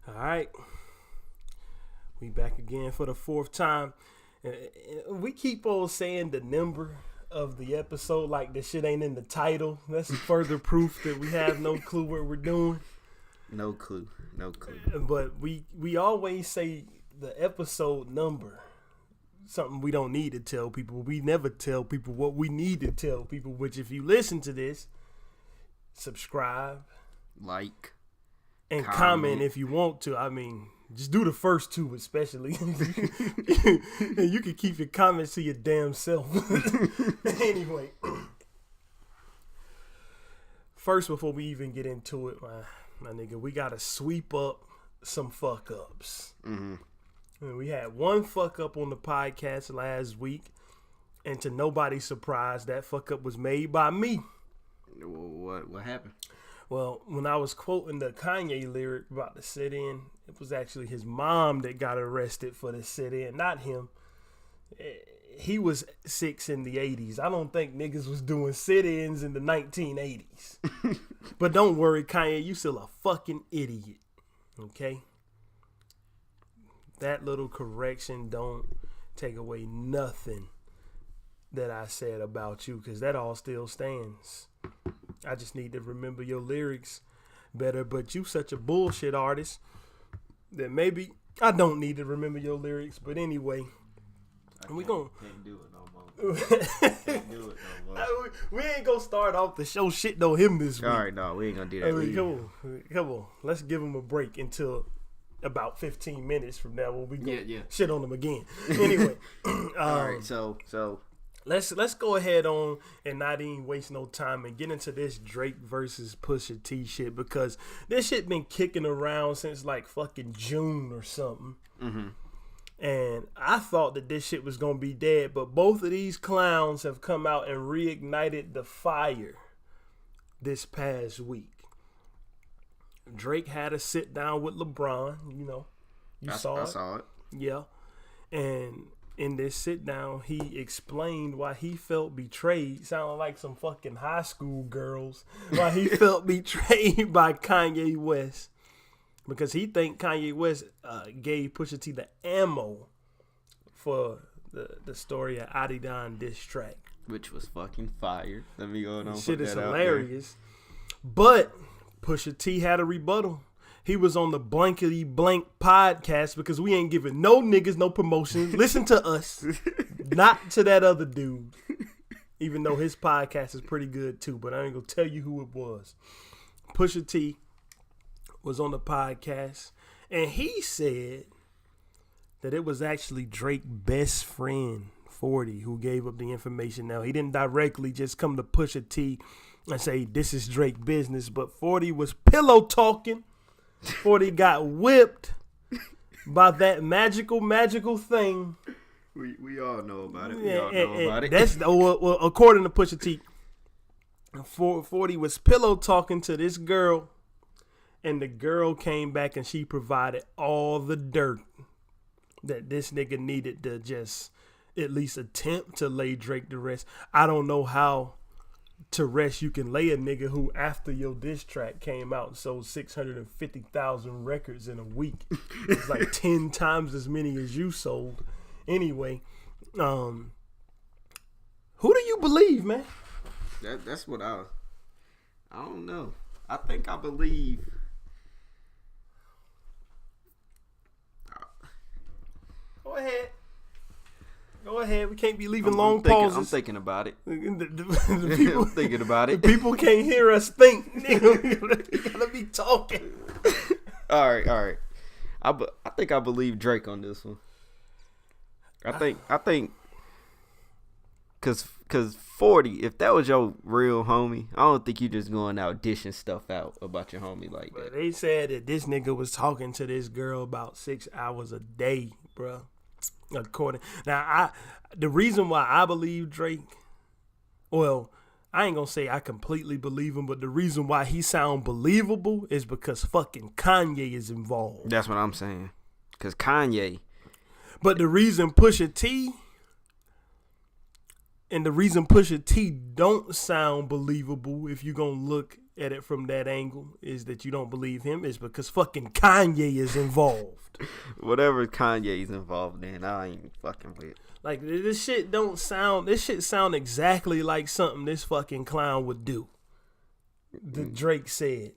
All right. We back again for the fourth time. We keep on saying the number of the episode like this shit ain't in the title. That's further proof that we have no clue what we're doing. No clue. But we always say the episode number. Something we don't need to tell people. We never tell people what we need to tell people, which if you listen to this, subscribe, like, and comment if you want to. I mean, just do the first two especially. And you can keep your comments to your damn self. Anyway. First, before we even get into it, my nigga, we got to sweep up some fuck-ups. Mm-hmm. We had one fuck-up on the podcast last week, and to nobody's surprise, that fuck-up was made by me. What happened? Well, when I was quoting the Kanye lyric about the sit-in, it was actually his mom that got arrested for the sit-in, not him. He was 6 in the 80s. I don't think niggas was doing sit-ins in the 1980s. But don't worry, Kanye, you still a fucking idiot. Okay? That little correction don't take away nothing that I said about you, because that all still stands. I just need to remember your lyrics better, but you such a bullshit artist that maybe I don't need to remember your lyrics. But anyway, we gonna can't do it no more. Can't do it no more. We ain't gonna start off the show shit on him this week. All right, no, we ain't gonna do that. I mean, come on. Let's give him a break until about 15 minutes from now when we go shit on him again. Anyway, all right. So let's go ahead on and not even waste no time and get into this Drake versus Pusha T shit, because this shit been kicking around since like fucking June or something. Mm-hmm. And I thought that this shit was gonna be dead, but both of these clowns have come out and reignited the fire this past week. Drake had a sit down with LeBron, I saw it. Yeah. And in this sit down, he explained why he felt betrayed. Sounded like some fucking high school girls. Why he felt betrayed by Kanye West. Because he think Kanye West gave Pusha T the ammo for the story of Adidon diss track. Which was fucking fire. Let me go on. Shit is hilarious. But Pusha T had a rebuttal. He was on the Blankety Blank podcast, because we ain't giving no niggas no promotion. Listen to us, not to that other dude. Even though his podcast is pretty good too, but I ain't gonna tell you who it was. Pusha T was on the podcast, and he said that it was actually Drake's best friend, 40, who gave up the information. Now, he didn't directly just come to Pusha T and say, this is Drake business, but 40 was pillow talking. 40 got whipped by that magical thing. We all know about it. We all know about it. That's well, according to Pusha T, 40 was pillow talking to this girl, and the girl came back and she provided all the dirt that this nigga needed to just at least attempt to lay Drake to rest. I don't know how to rest you can lay a nigga who, after your diss track came out, sold 650,000 records in a week. It's like 10 times as many as you sold. Anyway, who do you believe, man? That's what I don't know. I think I believe. Go ahead. We can't be leaving long pauses. I'm thinking about it. The people, I'm thinking about it. The people can't hear us think. Nigga, we gotta be talking. All right. I think I believe Drake on this one. I think, cause 40, if that was your real homie, I don't think you just going out dishing stuff out about your homie like that. But they said that this nigga was talking to this girl about 6 hours a day, bro. The reason why I believe Drake, well, I ain't gonna say I completely believe him, but the reason why he sound believable is because fucking Kanye is involved. That's what I'm saying. Cause Kanye. But the reason Pusha T don't sound believable, if you gonna look at it from that angle is that you don't believe him is because fucking Kanye is involved. Whatever Kanye's involved in, I ain't fucking with. Like, this shit sound exactly like something this fucking clown would do. The Drake said.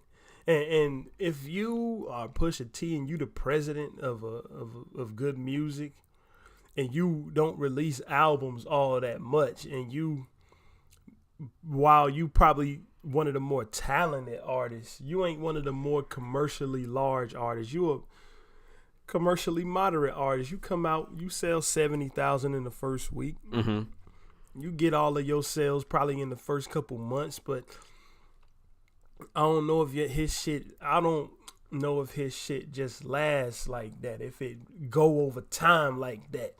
And if you are Pusha T and you the president of good music, and you don't release albums all that much, and while you probably one of the more talented artists, you ain't one of the more commercially large artists. You a commercially moderate artist. You come out, you sell 70,000 in the first week. Mm-hmm. You get all of your sales probably in the first couple months, but I don't know if his shit just lasts like that. If it go over time like that,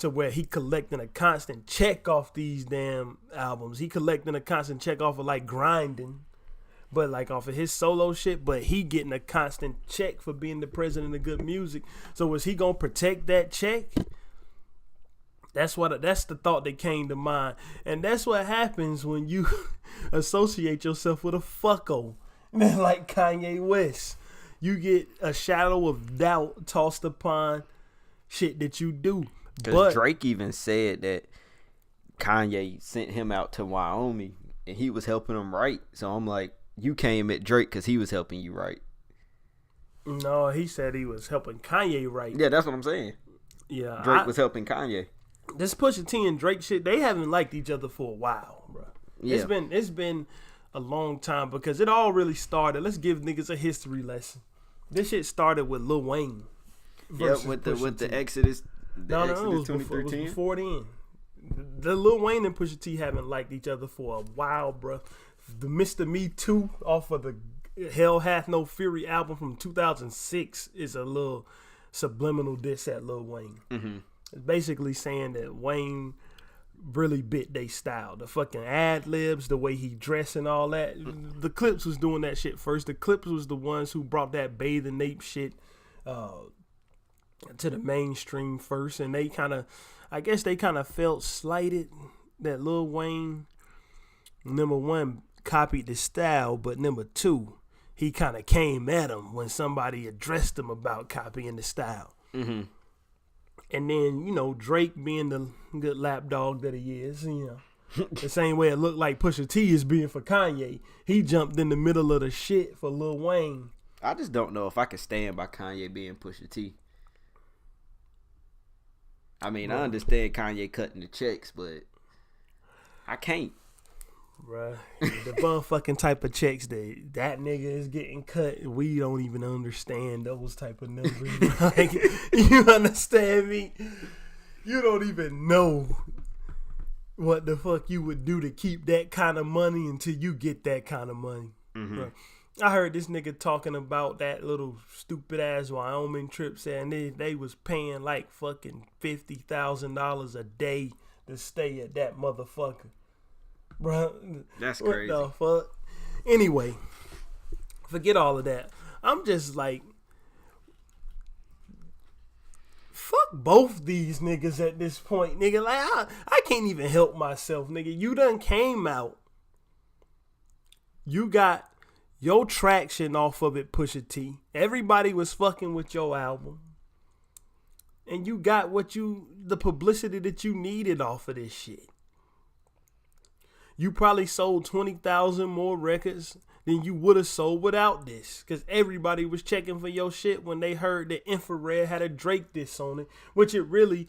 to where he collecting a constant check off these damn albums. He collecting a constant check off of like grinding, but like off of his solo shit. But he getting a constant check for being the president of good music. So is he gonna protect that check? That's the thought that came to mind, and that's what happens when you associate yourself with a fucko like Kanye West. You get a shadow of doubt tossed upon shit that you do. Because Drake even said that Kanye sent him out to Wyoming and he was helping him write. So I'm like, you came at Drake because he was helping you write. No, he said he was helping Kanye write. Yeah, that's what I'm saying. Yeah, Drake was helping Kanye. This Pusha T and Drake shit, they haven't liked each other for a while, bro. Yeah. It's been a long time because it all really started. Let's give niggas a history lesson. This shit started with Lil Wayne. Yeah, with the Exodus. No, it was before then. The Lil Wayne and Pusha T haven't liked each other for a while, bro. The Mr. Me Too off of the Hell Hath No Fury album from 2006 is a little subliminal diss at Lil Wayne. Mm-hmm. It's basically saying that Wayne really bit they style. The fucking ad libs, the way he dressed and all that. The Clips was doing that shit first. The Clips was the ones who brought that Bathe and Ape shit to the mainstream first, and they kind of felt slighted that Lil Wayne, number one, copied the style, but number two, he kind of came at him when somebody addressed him about copying the style. Mm-hmm. And then, Drake being the good lapdog that he is, the same way it looked like Pusha T is being for Kanye, he jumped in the middle of the shit for Lil Wayne. I just don't know if I can stand by Kanye being Pusha T. I mean, I understand Kanye cutting the checks, but I can't. Bruh, the motherfucking type of checks that nigga is getting cut, we don't even understand those type of numbers. Like, you understand me? You don't even know what the fuck you would do to keep that kind of money until you get that kind of money. Mm-hmm. I heard this nigga talking about that little stupid ass Wyoming trip, saying they was paying like fucking $50,000 a day to stay at that motherfucker. Bro, that's crazy. What the fuck? Anyway, forget all of that. I'm just like, fuck both these niggas at this point, nigga. Like, I can't even help myself, nigga. You done came out. You got your traction off of it, Pusha T. Everybody was fucking with your album. And you got the publicity that you needed off of this shit. You probably sold 20,000 more records than you would have sold without this. Because everybody was checking for your shit when they heard that Infrared had a Drake diss on it. Which the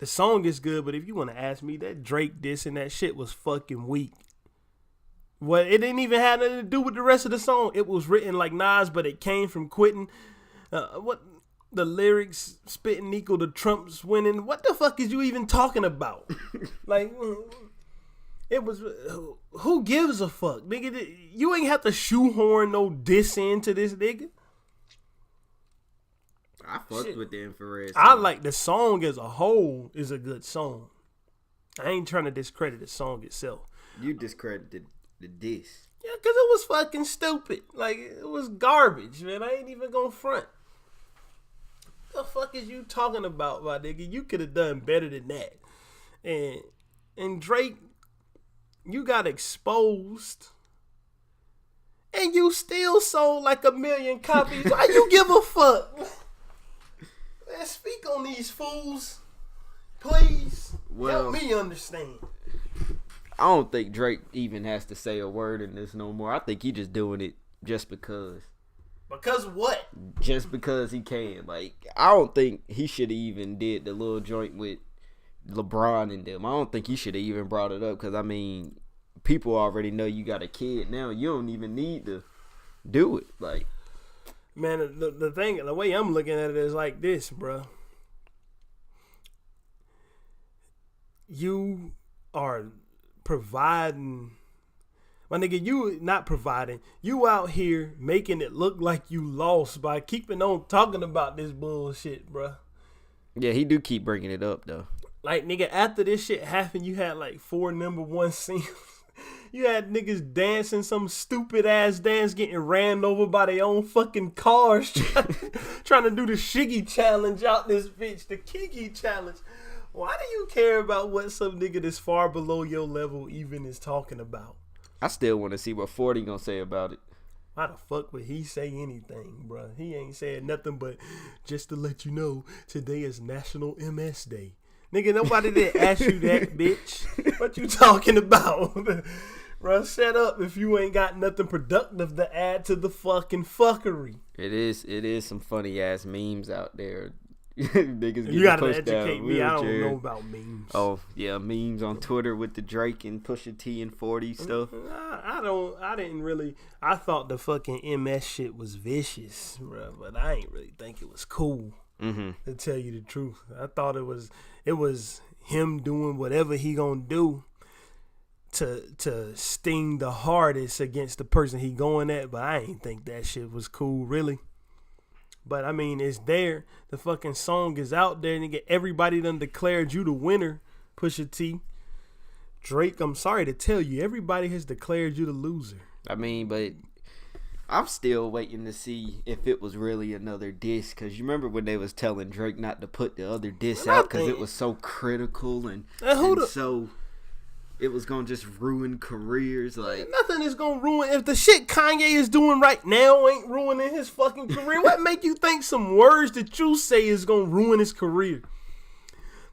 song is good, but if you want to ask me, that Drake diss and that shit was fucking weak. Well, it didn't even have nothing to do with the rest of the song. It was written like Nas, but it came from quitting. What the lyrics spitting equal to Trump's winning. What the fuck is you even talking about? Like, it was, who gives a fuck, nigga? You ain't have to shoehorn no diss into this nigga. I fucked with the Infrared song. I like the song as a whole is a good song. I ain't trying to discredit the song itself. You discredited the diss. Yeah, because it was fucking stupid. Like, it was garbage, man. I ain't even gonna front. The fuck is you talking about, my nigga? You could have done better than that. And Drake, you got exposed and you still sold like 1 million copies. Why you give a fuck? Man, speak on these fools, please. Well, help me understand. I don't think Drake even has to say a word in this no more. I think he just doing it just because. Because what? Just because he can. Like, I don't think he should have even did the little joint with LeBron and them. I don't think he should have even brought it up because, I mean, people already know you got a kid now. You don't even need to do it. Like, man, the way I'm looking at it is like this, bro. You are providing, my nigga, you not providing. You out here making it look like you lost by keeping on talking about this bullshit, bro. Yeah, he do keep bringing it up, though. Like, nigga, after this shit happened, you had like 4 number 1 singles. You had niggas dancing some stupid ass dance, getting ran over by their own fucking cars, trying to do the Shiggy challenge out this bitch, the Kiki challenge. Why do you care about what some nigga that's far below your level even is talking about? I still want to see what 40 gonna say about it. Why the fuck would he say anything, bro? He ain't saying nothing but just to let you know, today is National MS Day. Nigga, nobody did ask you that, bitch. What you talking about? Bro, shut up if you ain't got nothing productive to add to the fucking fuckery. It is some funny ass memes out there. Niggas You gotta pushed educate down me. I don't wheelchair. know about memes. Oh yeah, memes on Twitter with the Drake and Pusha T and 40 stuff. I didn't really. I thought the fucking MS shit was vicious, bro, but I ain't really think it was cool. Mm-hmm. To tell you the truth, I thought it was him doing whatever he gonna do to sting the hardest against the person he going at, but I ain't think that shit was cool, really. But I mean, it's there. The fucking song is out there, nigga. Everybody done declared you the winner, Pusha T. Drake, I'm sorry to tell you, everybody has declared you the loser. I mean, but I'm still waiting to see if it was really another diss. Because you remember when they was telling Drake not to put the other diss out because it was so critical and so it was going to just ruin careers. Like, nothing is going to ruin. If the shit Kanye is doing right now ain't ruining his fucking career, what make you think some words that you say is going to ruin his career?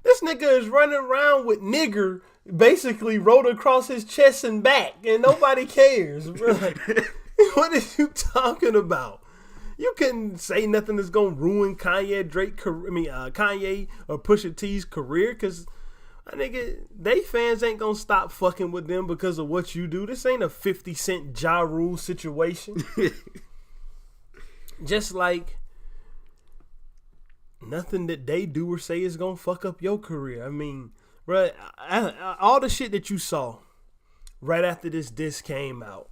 This nigga is running around with nigger basically wrote across his chest and back, and nobody cares, bro. What are you talking about? You couldn't say nothing that's gonna ruin Kanye or Pusha T's career, cause nigga, they fans ain't gonna stop fucking with them because of what you do. This ain't a 50 Cent Ja Rule situation. Just like nothing that they do or say is gonna fuck up your career. I mean, bro, all the shit that you saw right after this disc came out.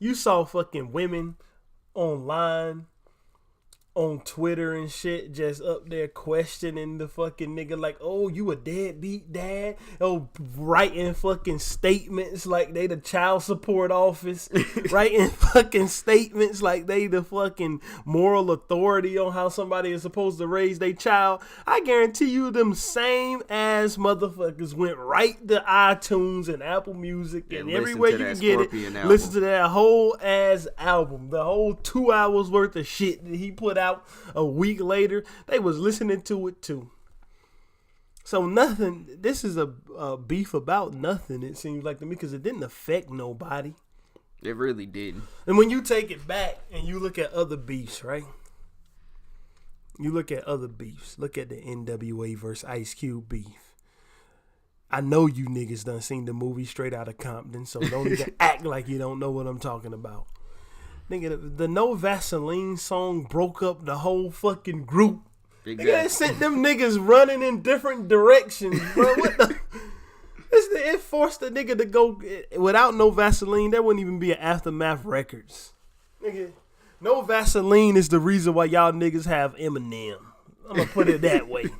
You saw fucking women online, on Twitter and shit, just up there questioning the fucking nigga like, oh, you a deadbeat dad? Oh, writing fucking statements like they the child support office. Writing fucking statements like they the fucking moral authority on how somebody is supposed to raise their child. I guarantee you them same ass motherfuckers went right to iTunes and Apple Music and everywhere you can get it. Album. Listen to that whole ass album. The whole 2 hours worth of shit that he put out a week later, they was listening to it too. So nothing, this is a beef about nothing, it seems like to me, because it didn't affect nobody. It really didn't. And when you take it back and you look at other beefs, right? You look at other beefs. Look at the NWA versus Ice Cube beef. I know you niggas done seen the movie Straight Outta Compton, so don't even act like you don't know what I'm talking about. Nigga, the No Vaseline song broke up the whole fucking group. Exactly. Nigga, it sent them niggas running in different directions, bro. What the? It forced the nigga to go. Without No Vaseline, there wouldn't even be an Aftermath Records. Nigga, No Vaseline is the reason why y'all niggas have Eminem. I'm gonna put it that way.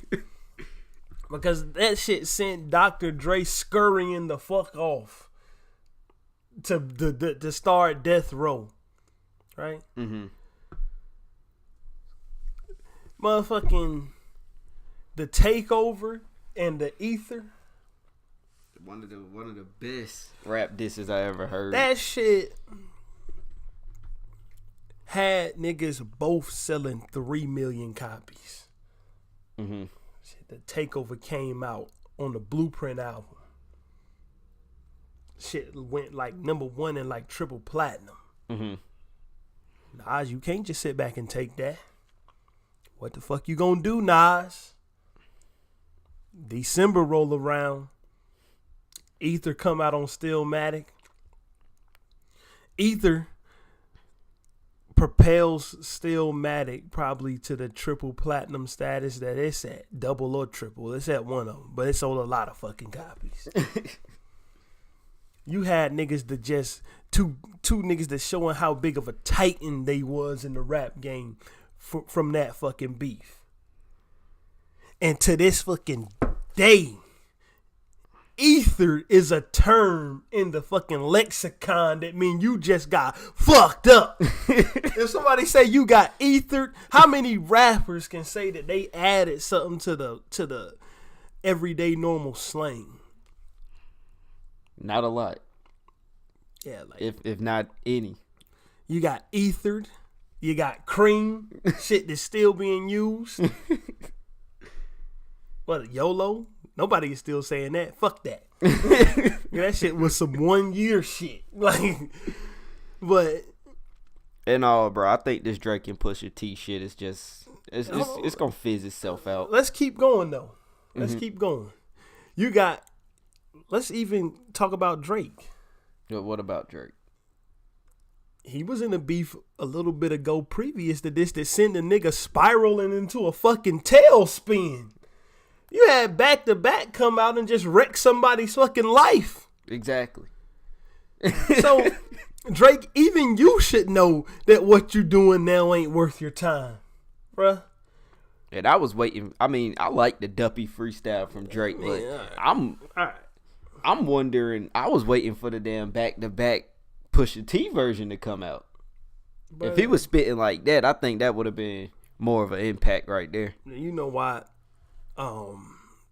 Because that shit sent Dr. Dre scurrying the fuck off to start Death Row. Right? Mm-hmm. Motherfucking The Takeover and The Ether. One of the best rap disses I ever heard. That shit had niggas both selling 3 million copies. Mm-hmm. Shit, the Takeover came out on the Blueprint album. Shit went like number 1 and like triple platinum. Mm-hmm. Nas, you can't just sit back and take that. What the fuck you gonna do, Nas? December roll around. Ether come out on Stillmatic. Ether propels Stillmatic probably to the triple platinum status that it's at. Double or triple. It's at one of them. But it sold a lot of fucking copies. You had niggas that just two niggas that showing how big of a titan they was in the rap game from that fucking beef. And to this fucking day, ether is a term in the fucking lexicon that mean you just got fucked up. If somebody say you got ethered, how many rappers can say that they added something to the everyday normal slang? Not a lot. Yeah, like if not any. You got ethered, you got cream, shit that's still being used. What, YOLO? Nobody is still saying that. Fuck that. That shit was some 1 year shit. Like, but and all, bro, I think this Drake and Pusha T shit is just it's gonna fizz itself out. Let's keep going though. Let's keep going. Let's even talk about Drake. What about Drake? He was in a beef a little bit ago previous to this that sent a nigga spiraling into a fucking tailspin. You had Back to Back come out and just wreck somebody's fucking life. Exactly. So, Drake, even you should know that what you doing now ain't worth your time, bruh. And I was waiting. I mean, I like the Duppy freestyle from Drake, but I'm wondering. I was waiting for the damn Back to Back Pusha T version to come out. But if he was spitting like that, I think that would have been more of an impact right there. You know why?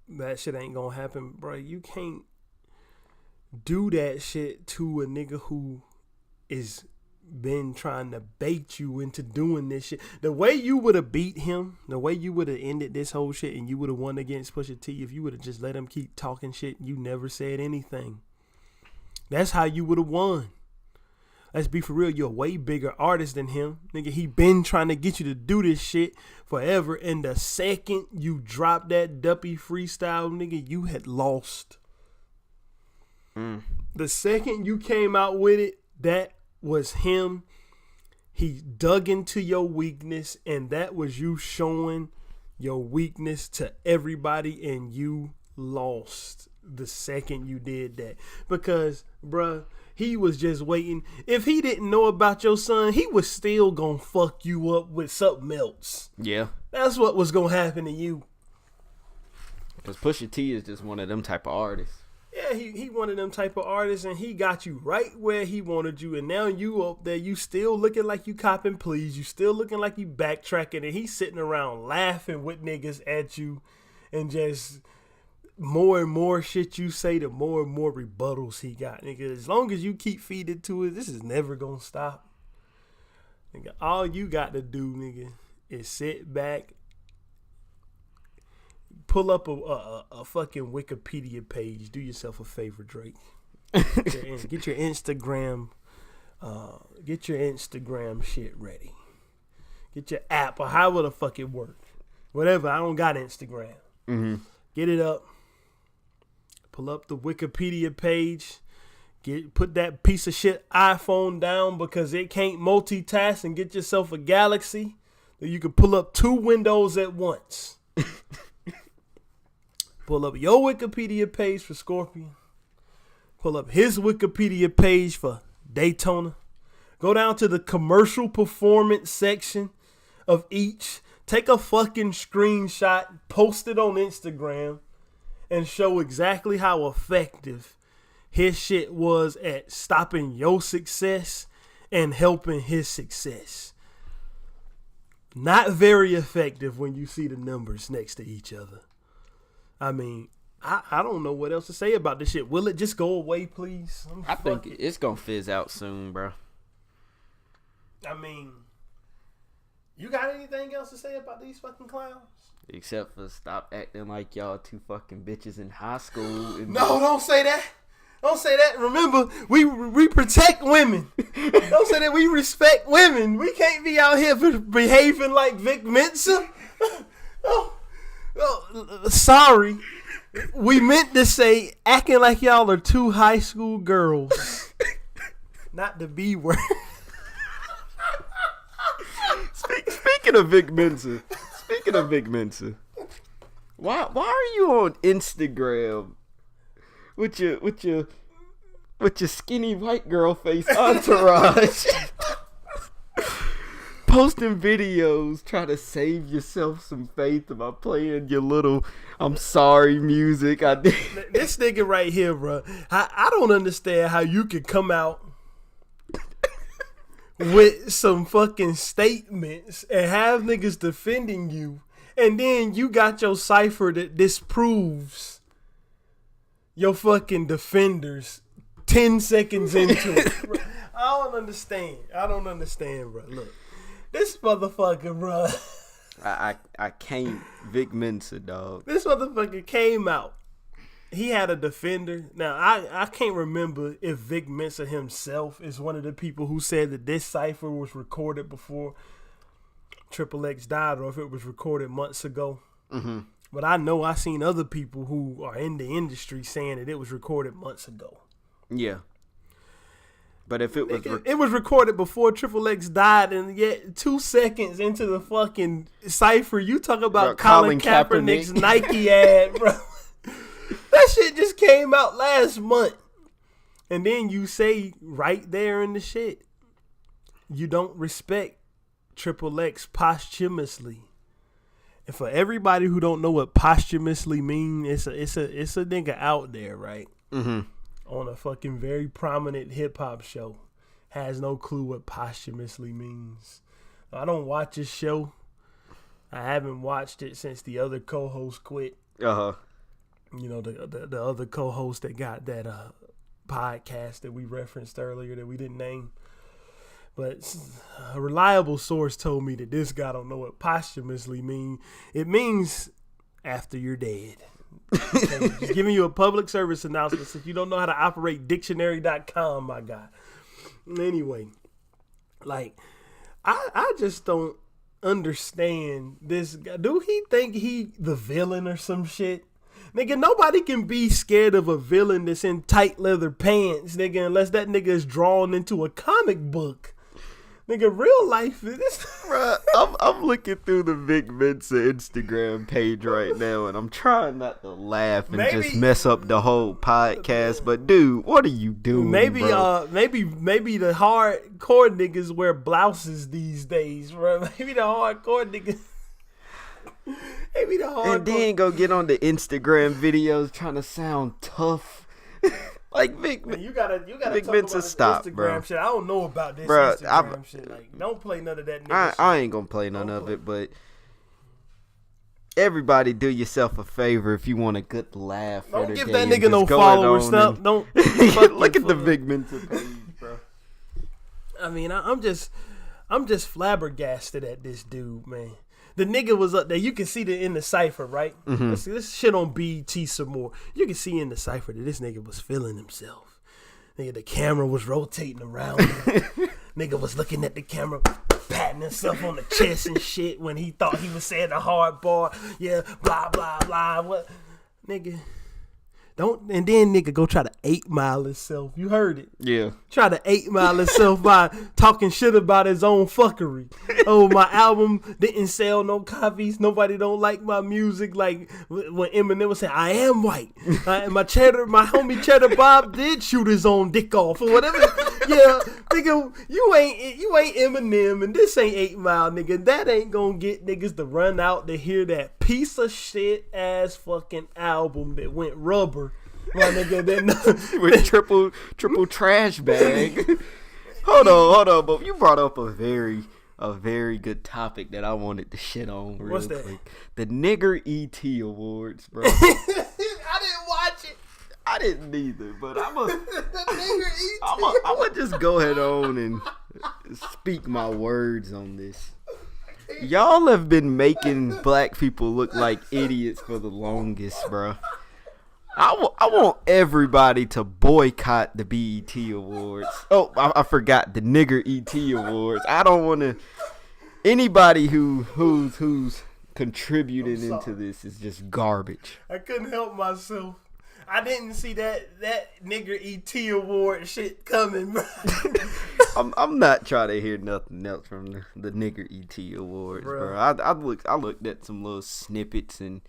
That shit ain't gonna happen, bro. You can't do that shit to a nigga who is been trying to bait you into doing this shit. The way you would have beat him, the way you would have ended this whole shit and you would have won against Pusha T if you would have just let him keep talking shit, you never said anything. That's how you would have won. Let's be for real, you're a way bigger artist than him. Nigga, he been trying to get you to do this shit forever. And the second you drop that Duppy freestyle, nigga, you had lost. The second you came out with it, that was him. He dug into your weakness, and that was you showing your weakness to everybody, and you lost the second you did that. Because, bruh, he was just waiting. If he didn't know about your son, he was still gonna fuck you up with something else. Yeah. That's what was gonna happen to you. Because Pusha T is just one of them type of artists. Yeah, he one of them type of artists, and he got you right where he wanted you, and now you up there, you still looking like you copping please, you still looking like you backtracking, and he's sitting around laughing with niggas at you, and just more and more shit you say, the more and more rebuttals he got. Nigga, as long as you keep feeding to it, this is never gonna stop. Nigga, all you got to do, nigga, is sit back, pull up a fucking Wikipedia page. Do yourself a favor, Drake. Get your Instagram shit ready. Get your app or however the fuck it work. Whatever, I don't got Instagram. Mm-hmm. Get it up. Pull up the Wikipedia page. Put that piece of shit iPhone down because it can't multitask, and get yourself a Galaxy that you can pull up 2 windows at once. Pull up your Wikipedia page for Scorpion. Pull up his Wikipedia page for Daytona. Go down to the commercial performance section of each. Take a fucking screenshot, post it on Instagram, and show exactly how effective his shit was at stopping your success and helping his success. Not very effective when you see the numbers next to each other. I mean, I don't know what else to say about this shit. Will it just go away, please? I think it's gonna fizz out soon, bro. I mean, You got anything else to say about these fucking clowns? Except for stop acting like y'all two fucking bitches in high school. No, don't say that. Don't say that. Remember, we protect women. Don't say that. We respect women. We can't be out here behaving like Vic Mensa. Sorry. We meant to say acting like y'all are two high school girls. Not the B word. Speaking of Vic Mensa. Why are you on Instagram with your skinny white girl face entourage? Posting videos, trying to save yourself some faith by playing your little "I'm sorry" music. This nigga right here, bro. I don't understand how you could come out with some fucking statements and have niggas defending you, and then you got your cipher that disproves your fucking defenders 10 seconds into it. Bro. I don't understand, bro. Look, this motherfucker, bro. I can't. Vic Mensa, dog. This motherfucker came out. He had a defender. Now, I can't remember if Vic Mensa himself is one of the people who said that this cipher was recorded before Triple X died or if it was recorded months ago. Mm-hmm. But I know I seen other people who are in the industry saying that it was recorded months ago. Yeah. But if it was... It was recorded before Triple X died, and yet 2 seconds into the fucking cipher, you talk about Colin Kaepernick's Nike ad, bro. That shit just came out last month. And then you say right there in the shit, you don't respect Triple X posthumously. And for everybody who don't know what posthumously means, it's a nigga out there, right? Mm-hmm. On a fucking very prominent hip hop show, has no clue what posthumously means. I don't watch this show. I haven't watched it since the other co-host quit. Uh-huh. You know, the other co-host that got that podcast that we referenced earlier that we didn't name. But a reliable source told me that this guy don't know what posthumously mean. It means after you're dead. Okay, just giving you a public service announcement since you don't know how to operate dictionary.com, my guy. Anyway, like, I just don't understand this guy. Do he think he the villain or some shit? Nigga, nobody can be scared of a villain that's in tight leather pants, nigga, unless that nigga is drawn into a comic book. Nigga, real life is this. Bruh, I'm looking through the Vic Mensa Instagram page right now, and I'm trying not to laugh and just mess up the whole podcast. But dude, what are you doing? Maybe bro? Maybe the hardcore niggas wear blouses these days, bro. Maybe the hardcore niggas. Maybe the hardcore. And then go get on the Instagram videos trying to sound tough. Like Vic, man, you gotta Vic talk Mensa, about this stop, Instagram bro. shit. I don't know about this Bro, Instagram shit. Like, don't play none of that nigga shit. I ain't gonna play none of it, but everybody do yourself a favor if you want a good laugh. Don't give that nigga no followers. Don't look at the Vic Mensa page, bro. I mean, I'm just flabbergasted at this dude, man. The nigga was up there. You can see that in the cipher, right? Mm-hmm. Let's see this shit on BET some more. You can see in the cipher that this nigga was feeling himself. Nigga, the camera was rotating around him. Nigga was looking at the camera, patting himself on the chest and shit when he thought he was saying a hard bar. Yeah, blah, blah, blah. What? Nigga. Don't, and then nigga go try to 8 Mile himself. You heard it. Yeah. Try to 8 Mile himself by talking shit about his own fuckery. Oh, my album didn't sell no copies. Nobody don't like my music. Like when Eminem was saying, I am white. My homie Cheddar Bob did shoot his own dick off or whatever. Yeah, nigga, you ain't Eminem and this ain't 8 Mile, nigga. That ain't gonna get niggas to run out to hear that piece of shit ass fucking album that went rubber. My nigga, with triple trash bag. Hold on, but you brought up a very good topic that I wanted to shit on real What's that? quick. The Nigger ET Awards, bro. I didn't watch it. I didn't either, but I'm The Nigger ET. gonna just go ahead on and speak my words on this. Y'all have been making black people look like idiots for the longest, bro. I want everybody to boycott the BET Awards. Oh, I forgot the nigger ET Awards. I don't want to. Anybody who's contributing into this is just garbage. I couldn't help myself. I didn't see that nigger ET Award shit coming, bro. I'm not trying to hear nothing else from the nigger ET Awards, bro. I looked at some little snippets and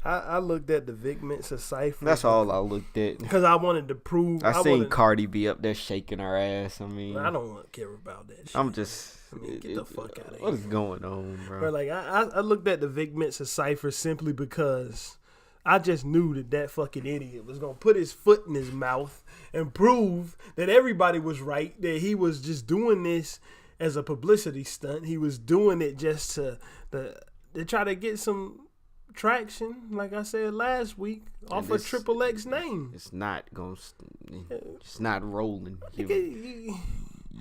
I looked at the Vic Mensa cipher. That's all I looked at. Because I wanted to prove. I seen Cardi B up there shaking her ass. I mean, I don't care about that shit. I'm just. Get the fuck out of here. What is going on, bro? Like I looked at the Vic Mensa cipher simply because I just knew that fucking idiot was gonna put his foot in his mouth and prove that everybody was right. That he was just doing this as a publicity stunt. He was doing it just to try to get some traction, like I said last week, off of Triple X name. It's not rolling.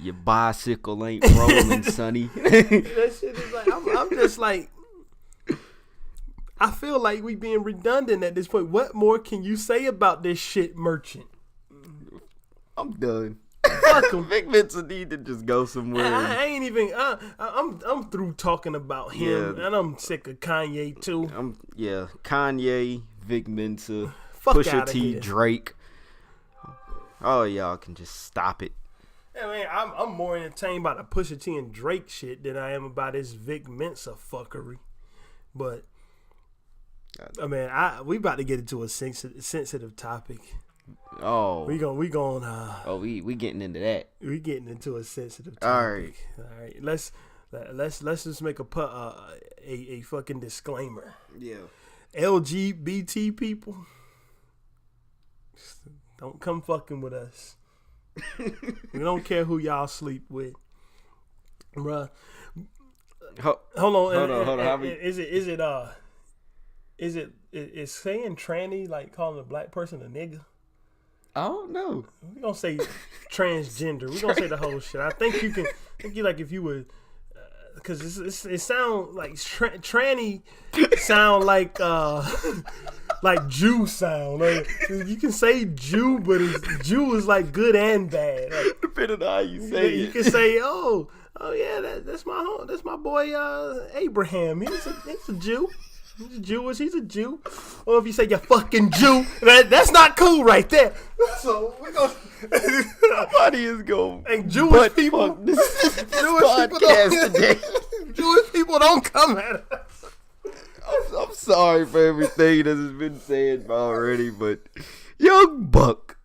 Your bicycle ain't rolling, sonny. That shit is like, I'm just like, I feel like we being redundant at this point. What more can you say about this shit merchant? I'm done. Fuck him. Vic Mensa need to just go somewhere. I ain't even. I'm through talking about him, and I'm sick of Kanye too. Kanye, Vic Mensa, Fuck Pusha T, here. Drake. Oh, y'all can just stop it. I mean, I'm more entertained by the Pusha T and Drake shit than I am about this Vic Mensa fuckery. But I mean, we about to get into a sensitive topic. Oh, we going. We getting into that. We getting into a sensitive topic. All right. Let's just make a fucking disclaimer. Yeah. LGBT people, don't come fucking with us. We don't care who y'all sleep with, bruh. Hold on. Is saying tranny like calling a black person a nigga? I don't know. We gonna say transgender. We gonna say the whole shit. I think you can. Like if you would, because it sound like tranny sound like Jew sound. Like, you can say Jew, but Jew is like good and bad. Like, depending on how you say it. You can say, oh yeah, that's my boy Abraham. He's a Jew. He's Jewish. He's a Jew. Or if you say you fucking Jew, that's not cool right there. So we're gonna. Somebody is going. And Jewish people. This podcast today. Jewish people don't come at us. I'm sorry for everything that has been said already, but Young Buck,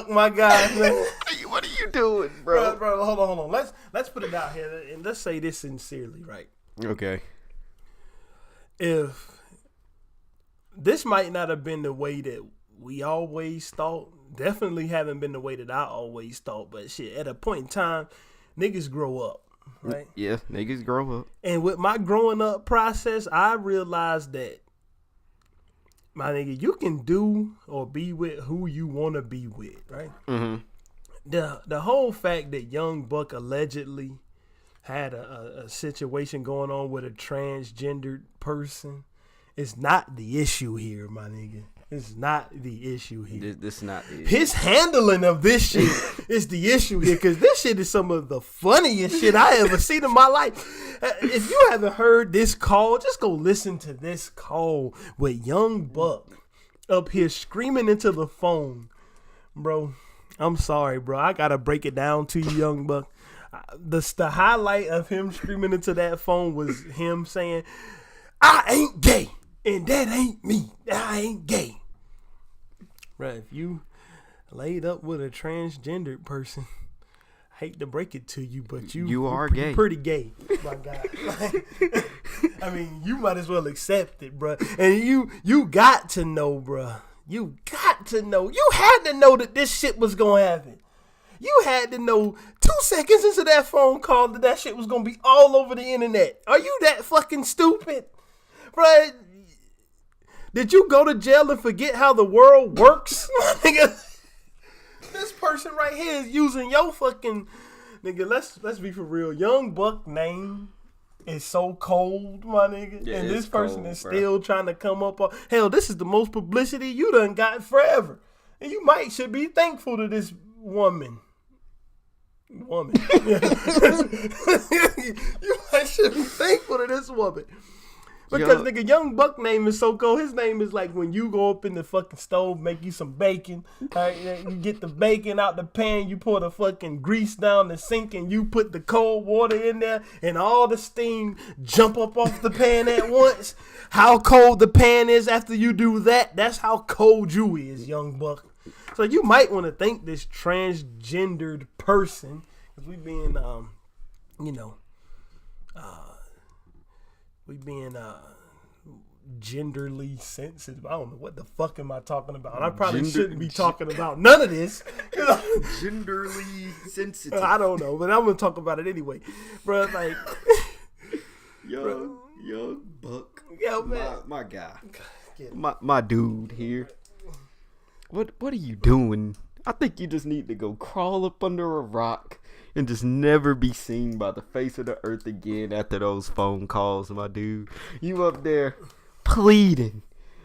my guy. Man. What are you doing, bro? Bro, hold on. Let's put it out here and let's say this sincerely, right? Okay. If this might not have been the way that we always thought, definitely haven't been the way that I always thought, but shit, at a point in time, niggas grow up, right? Yeah, niggas grow up. And with my growing up process, I realized that, my nigga, you can do or be with who you want to be with, right? Mm-hmm. The whole fact that Young Buck allegedly had a situation going on with a transgendered person is not the issue here, my nigga. It's not the issue here. This is not the issue. His handling of this shit is the issue here, because this shit is some of the funniest shit I ever seen in my life. If you haven't heard this call, just go listen to this call with Young Buck up here screaming into the phone. Bro, I'm sorry, bro. I gotta break it down to you, Young Buck. The highlight of him screaming into that phone was him saying, "I ain't gay, and that ain't me. I ain't gay." Right, if you laid up with a transgendered person, I hate to break it to you, but you are gay. Pretty gay, my God. I mean, you might as well accept it, bro. And you got to know, bro. You got to know. You had to know that this shit was gonna happen. You had to know 2 seconds into that phone call that shit was going to be all over the internet. Are you that fucking stupid? Right? Did you go to jail and forget how the world works? This person right here is using your fucking Nigga, let's be for real. Young Buck name is so cold, my nigga. Yeah, and this it's person cold, is bro. still trying to come up on. Hell, this is the most publicity you done got forever. And you should be thankful to this woman. Yeah. You should be thankful to this woman. Because nigga, Young Buck name is so cold. His name is like when you go up in the fucking stove, make you some bacon. You get the bacon out the pan, you pour the fucking grease down the sink, and you put the cold water in there, and all the steam jump up off the pan at once. How cold the pan is after you do that, that's how cold you is, Young Buck. So you might want to thank this transgendered person, because we being, we being genderly sensitive. I don't know what the fuck am I talking about. I probably shouldn't be talking about none of this. Genderly sensitive. I don't know, but I'm gonna talk about it anyway, bro. Like, young Buck. Yo, man, my guy, my dude here. What are you doing? I think you just need to go crawl up under a rock and just never be seen by the face of the earth again after those phone calls, my dude. You up there pleading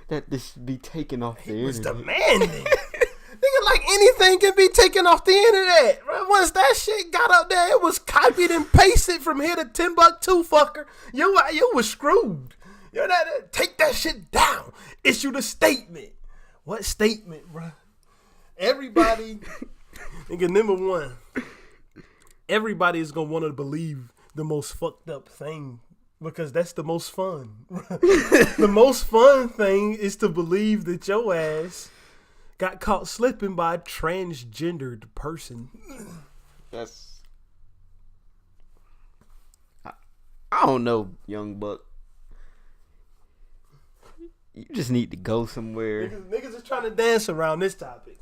that this be taken off the internet. was demanding. Nigga, like anything can be taken off the internet. Once that shit got up there, it was copied and pasted from here to Timbuktu, fucker. You was screwed. Take that shit down. Issue the statement. What statement, bro? Everybody, nigga, number one, everybody is going to want to believe the most fucked up thing because that's the most fun. The most fun thing is to believe that your ass got caught slipping by a transgendered person. I don't know, Young Buck. You just need to go somewhere. Niggas is trying to dance around this topic.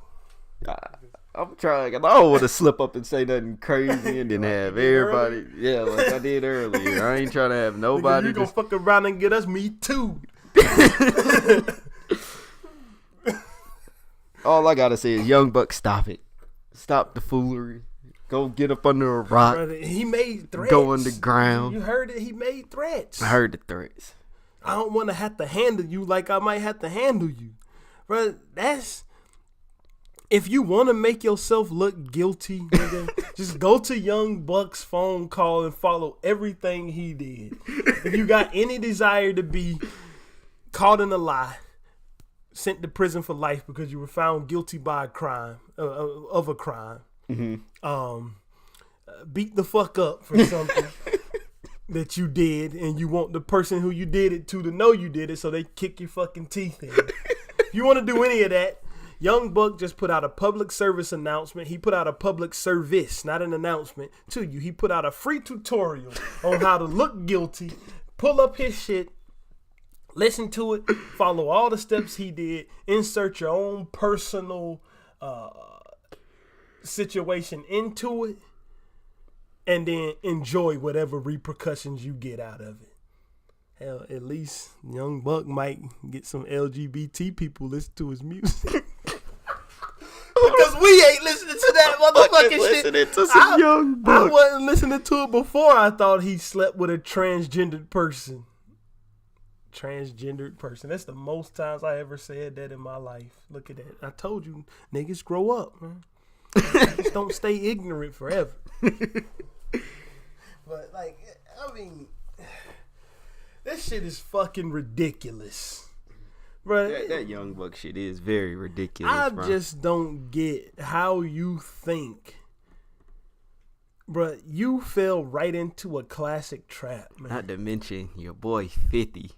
I'm trying. I don't want to slip up and say nothing crazy and then have everybody. Yeah, like I did earlier. I ain't trying to have nobody. You gonna fuck around and get us me too. All I gotta say is, Young Buck, stop it. Stop the foolery. Go get up under a rock. Brother, he made threats. Go underground. You heard it. He made threats. I heard the threats. I don't want to have to handle you like I might have to handle you. Bro, if you want to make yourself look guilty, nigga, just go to Young Buck's phone call and follow everything he did. If you got any desire to be caught in a lie, sent to prison for life because you were found guilty by a crime, of a crime, beat the fuck up for something that you did, and you want the person who you did it to know you did it, so they kick your fucking teeth in. If you want to do any of that, Young Buck just put out a public service announcement. He put out a public service, not an announcement, to you. He put out a free tutorial on how to look guilty. Pull up his shit, listen to it, follow all the steps he did, insert your own personal situation into it, and then enjoy whatever repercussions you get out of it. Hell, at least Young Buck might get some LGBT people listen to his music. Because we ain't listening to that motherfucking shit. Listening to some Young Buck. I wasn't listening to it before I thought he slept with a transgendered person. Transgendered person. That's the most times I ever said that in my life. Look at that. I told you, niggas grow up, man. Just don't stay ignorant forever. But, like, I mean, this shit is fucking ridiculous. Bro, that Young Buck shit is very ridiculous. I bro. just don't get how you think. Bro, you fell right into a classic trap, man. Not to mention your boy 50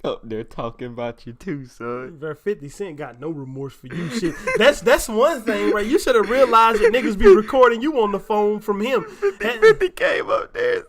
up there talking about you too, son. Bro, 50 Cent got no remorse for you. Shit, that's one thing, right? You should have realized that niggas be recording you on the phone from him. 50 came up there.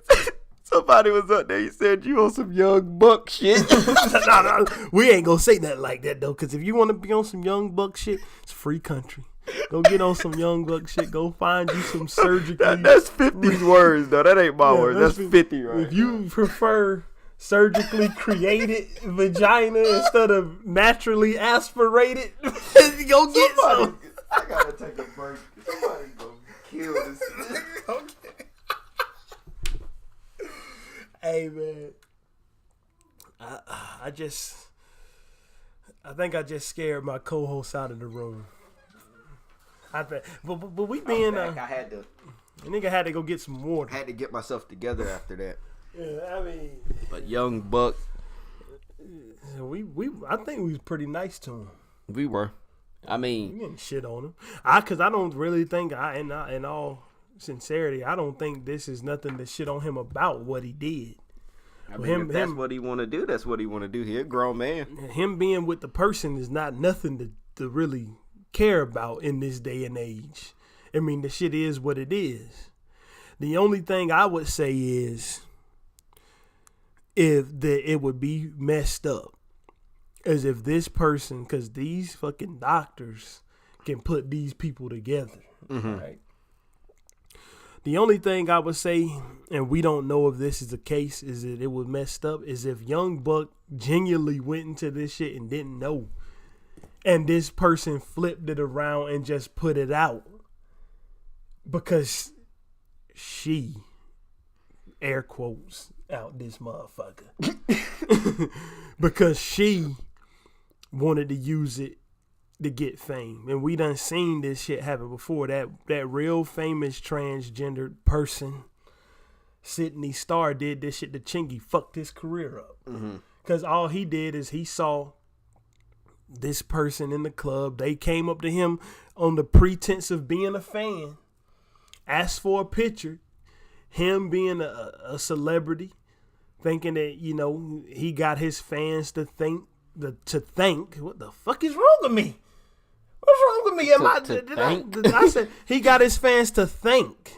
Somebody was up there. He said you on some Young Buck shit. No, we ain't gonna say nothing like that though. Cause if you want to be on some Young Buck shit, it's free country. Go get on some Young Buck shit. Go find you some surgically. That's 50's words though. That ain't my words. That's 50 right. If you prefer surgically created vagina instead of naturally aspirated, go get some. I gotta take a break. Somebody gonna kill this. Hey, man. I think I just scared my co-host out of the room. But we being I had to. The nigga had to go get some water. Had to get myself together after that. Yeah, I mean, but Young Buck, I think we was pretty nice to him. We were. I mean, we didn't shit on him. Cause I don't really think in all sincerity, I don't think this is nothing to shit on him about what he did. I mean, if that's what he want to do, that's what he want to do. He a grown man. Him being with the person is not nothing to really care about in this day and age. I mean, the shit is what it is. The only thing I would say is it would be messed up as if this person, because these fucking doctors can put these people together, right? The only thing I would say, and we don't know if this is the case, is that it was messed up, is if Young Buck genuinely went into this shit and didn't know, and this person flipped it around and just put it out because she, air quotes, out this motherfucker, because she wanted to use it to get fame. And we done seen this shit happen before. That real famous transgender person, Sydney Starr, did this shit to Chingy, fucked his career up. Because all he did is he saw this person in the club. They came up to him on the pretense of being a fan, asked for a picture, him being a celebrity, thinking that, you know, he got his fans to think, what the fuck is wrong with me? What's wrong with me? I said he got his fans to think.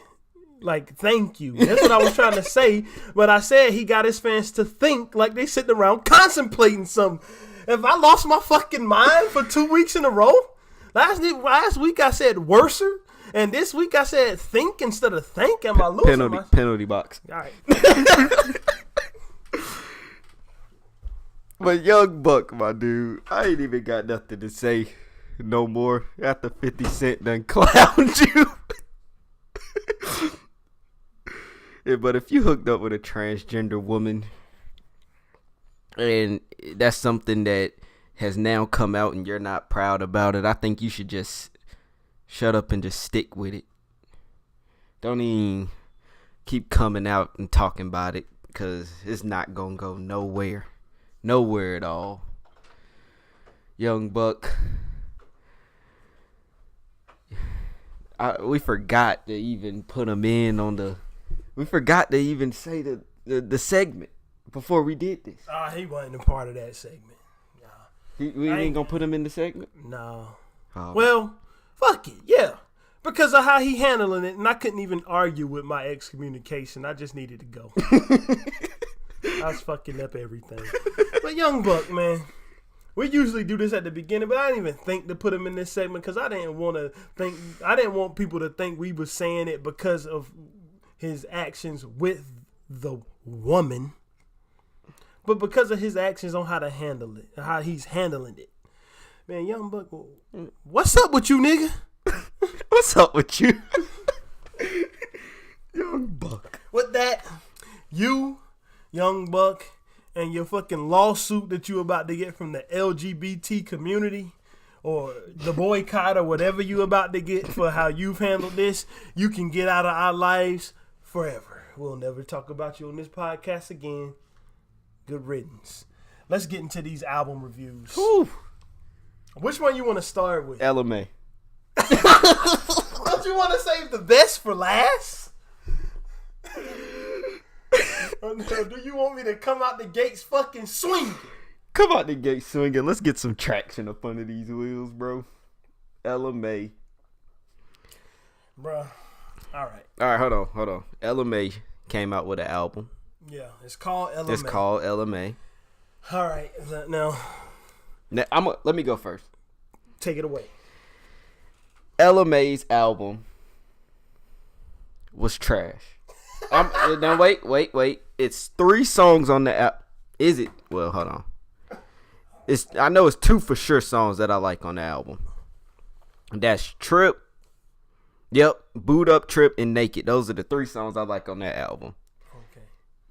Like, thank you. That's what I was trying to say. But I said he got his fans to think like they sitting around contemplating something. If I lost my fucking mind for 2 weeks in a row, last week I said worser, and this week I said think instead of thank. Am I losing penalty box? All right. But Young Buck, my dude, I ain't even got nothing to say no more after 50 Cent done clowned you. Yeah, but if you hooked up with a transgender woman and that's something that has now come out and you're not proud about it, I think you should just shut up and just stick with it. Don't even keep coming out and talking about it, because it's not going to go nowhere. Nowhere at all. Young Buck. We forgot to even put him in on the... We forgot to even say the segment before we did this. He wasn't a part of that segment. Nah. We ain't going to put him in the segment? No. Oh. Well, fuck it. Yeah. Because of how he handling it. And I couldn't even argue with my excommunication. I just needed to go. I was fucking up everything. But Young Buck, man, we usually do this at the beginning, but I didn't even think to put him in this segment because I didn't want people to think we were saying it because of his actions with the woman, but because of his actions on how to handle it, how he's handling it. Man, Young Buck, what's up with you, nigga? What's up with you? Young Buck. With that, you, Young Buck, and your fucking lawsuit that you about to get from the LGBT community or the boycott or whatever you about to get for how you've handled this, you can get out of our lives forever. We'll never talk about you on this podcast again. Good riddance. Let's get into these album reviews. Whew. Which one you want to start with? LMA. Don't you want to save the best for last? Do you want me to come out the gates fucking swinging? Come out the gate swinging. Let's get some traction up under these wheels, bro. LMA. Bruh. All right, hold on. LMA came out with an album. Yeah, it's called LMA. All right, now let me go first. Take it away. LMA's album was trash. Now wait. It's 3 songs on the app. Is it? Well, hold on. I know it's 2 for sure songs that I like on the album. That's Trip. Yep, Boot Up, Trip, and Naked. Those are the 3 songs I like on that album. Okay.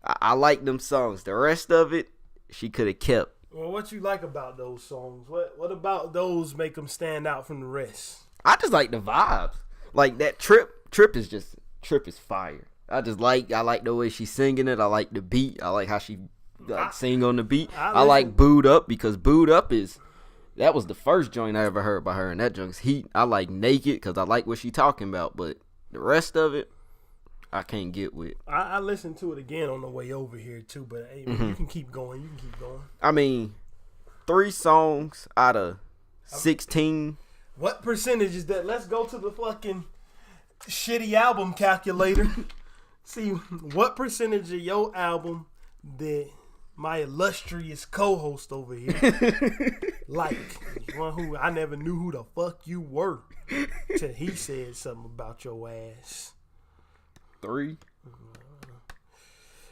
I like them songs. The rest of it, she could have kept. Well, what you like about those songs? What about those make them stand out from the rest? I just like the vibes. Like that Trip is fire. I like the way she's singing it. I like the beat. I like how she sing on the beat. I like Booed Up because Booed Up that was the first joint I ever heard by her, and that joint's heat. I like Naked because I like what she talking about, but the rest of it, I can't get with. I listened to it again on the way over here too, but hey, man, you can keep going. I mean, 3 songs out of 16. What percentage is that? Let's go to the fucking shitty album calculator. See what percentage of your album that my illustrious co-host over here like. One who I never knew who the fuck you were till he said something about your ass. 3.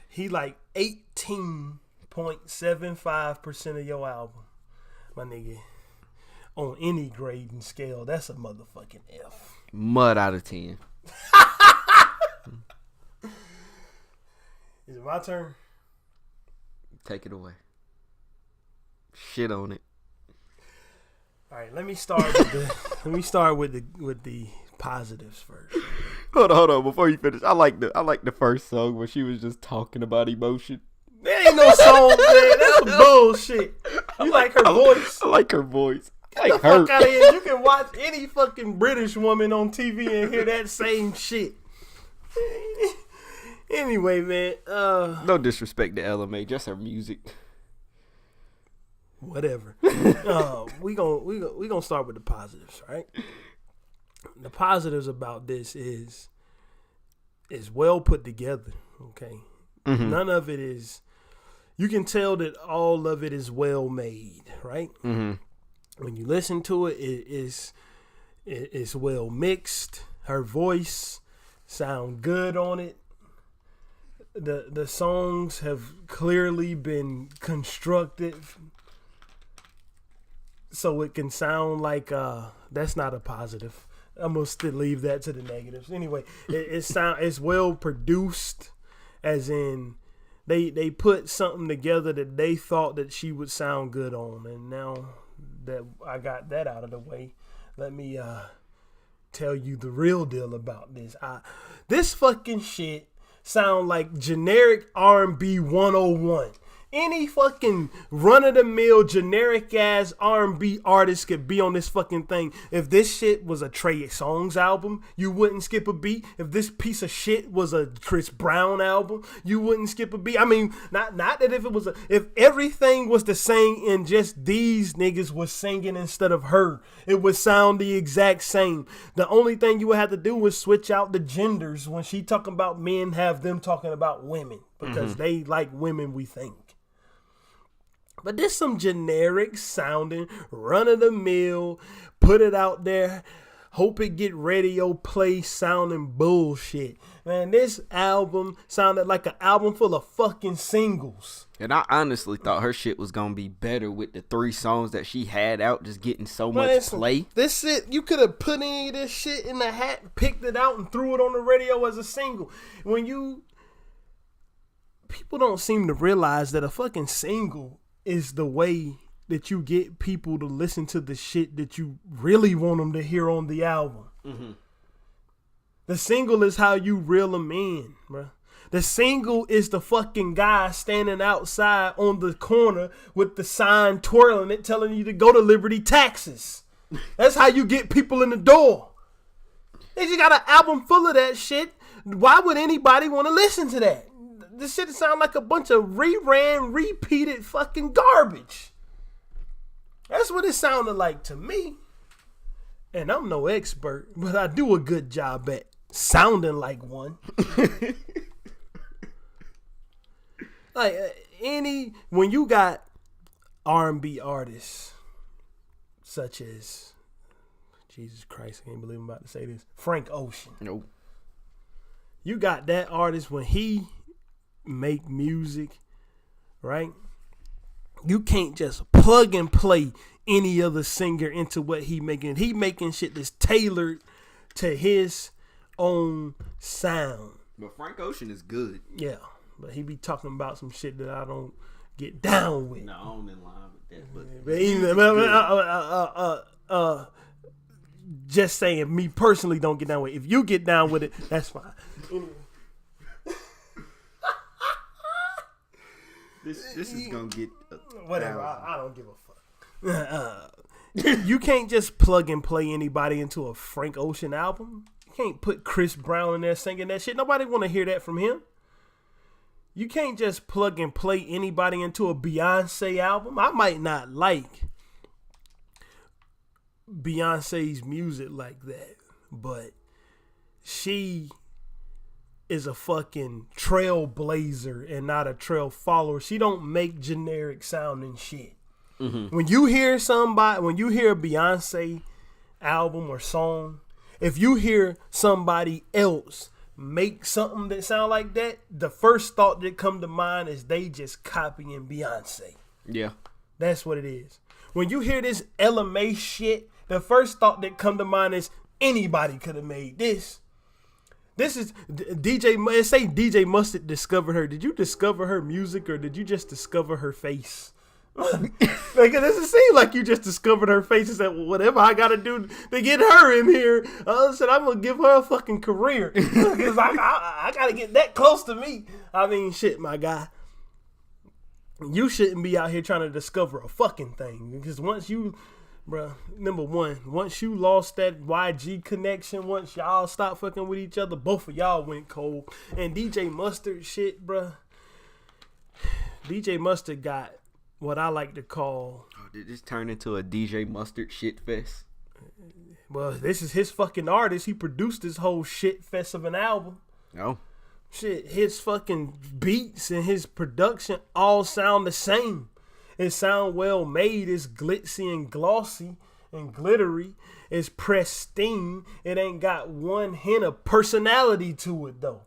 He like 18.75% of your album, my nigga. On any grading scale, that's a motherfucking F. Mud out of 10. Is it my turn? Take it away. Shit on it. All right, let me start with the positives first. Hold on. Before you finish, I like the first song where she was just talking about emotion. There ain't no song, man. That's some bullshit. You like her voice? I like her voice. Get the fuck out of here. You can watch any fucking British woman on TV and hear that same shit. Anyway, man. No disrespect to LMA, just her music. Whatever. We gonna start with the positives, right? The positives about this is well put together. Okay, None of it is. You can tell that all of it is well made, right? When you listen to it, it's well mixed. Her voice sound good on it. The songs have clearly been constructed so it can sound like that's not a positive. I'm gonna still leave that to the negatives. Anyway, it's well produced, as in they put something together that they thought that she would sound good on, and now that I got that out of the way, let me tell you the real deal about this. This fucking shit sound like generic R&B 101. Any fucking run-of-the-mill generic-ass R&B artist could be on this fucking thing. If this shit was a Trey Songz album, you wouldn't skip a beat. If this piece of shit was a Chris Brown album, you wouldn't skip a beat. I mean, not that if everything was the same and just these niggas was singing instead of her, it would sound the exact same. The only thing you would have to do was switch out the genders. When she talking about men, have them talking about women, because they like women, we think. But there's some generic sounding, run-of-the-mill, put it out there, hope it get radio play sounding bullshit. Man, this album sounded like an album full of fucking singles. And I honestly thought her shit was going to be better with the 3 songs that she had out, just getting so much play. This shit, you could have put any of this shit in the hat, picked it out, and threw it on the radio as a single. People don't seem to realize that a fucking single is the way that you get people to listen to the shit that you really want them to hear on the album. The single is how you reel them in, bro. The single is the fucking guy standing outside on the corner with the sign twirling it, telling you to go to Liberty Taxes. That's how you get people in the door. If you got an album full of that shit, why would anybody want to listen to that? This shit sound like a bunch of repeated fucking garbage. That's what it sounded like to me. And I'm no expert, but I do a good job at sounding like one. When you got R&B artists such as, Jesus Christ, I can't believe I'm about to say this, Frank Ocean. Nope. You got that artist, when he make music, right? You can't just plug and play any other singer into what he making. He making shit that's tailored to his own sound. But Frank Ocean is good. Yeah. but he be talking about some shit that I don't get down with. No, I don't in line with that. But just saying, me personally don't get down with it. If you get down with it, that's fine. This is gonna get whatever. I don't give a fuck. You can't just plug and play anybody into a Frank Ocean album. You can't put Chris Brown in there singing that shit. Nobody want to hear that from him. You can't just plug and play anybody into a Beyonce album. I might not like Beyonce's music like that, but she is a fucking trailblazer and not a trail follower. She don't make generic sounding shit. Mm-hmm. When you hear a Beyonce album or song, if you hear somebody else make something that sound like that, the first thought that come to mind is they just copying Beyonce. Yeah. That's what it is. When you hear this LMA shit, the first thought that come to mind is anybody could have made this. This is DJ Mustard discovered her. Did you discover her music or did you just discover her face? Like, it doesn't seem like you just discovered her face and said, well, whatever I gotta do to get her in here, I said I'm gonna give her a fucking career because I gotta get that close to me. I mean, shit, my guy, you shouldn't be out here trying to discover a fucking thing because once you, bruh, number one, once you lost that YG connection, once y'all stopped fucking with each other, both of y'all went cold. And DJ Mustard shit, bruh, DJ Mustard got what I like to call... Oh, did this turn into a DJ Mustard shit fest? Well, this is his fucking artist. He produced this whole shit fest of an album. No. Shit, his fucking beats and his production all sound the same. It sound well made. It's glitzy and glossy and glittery. It's pristine. It ain't got one hint of personality to it, though.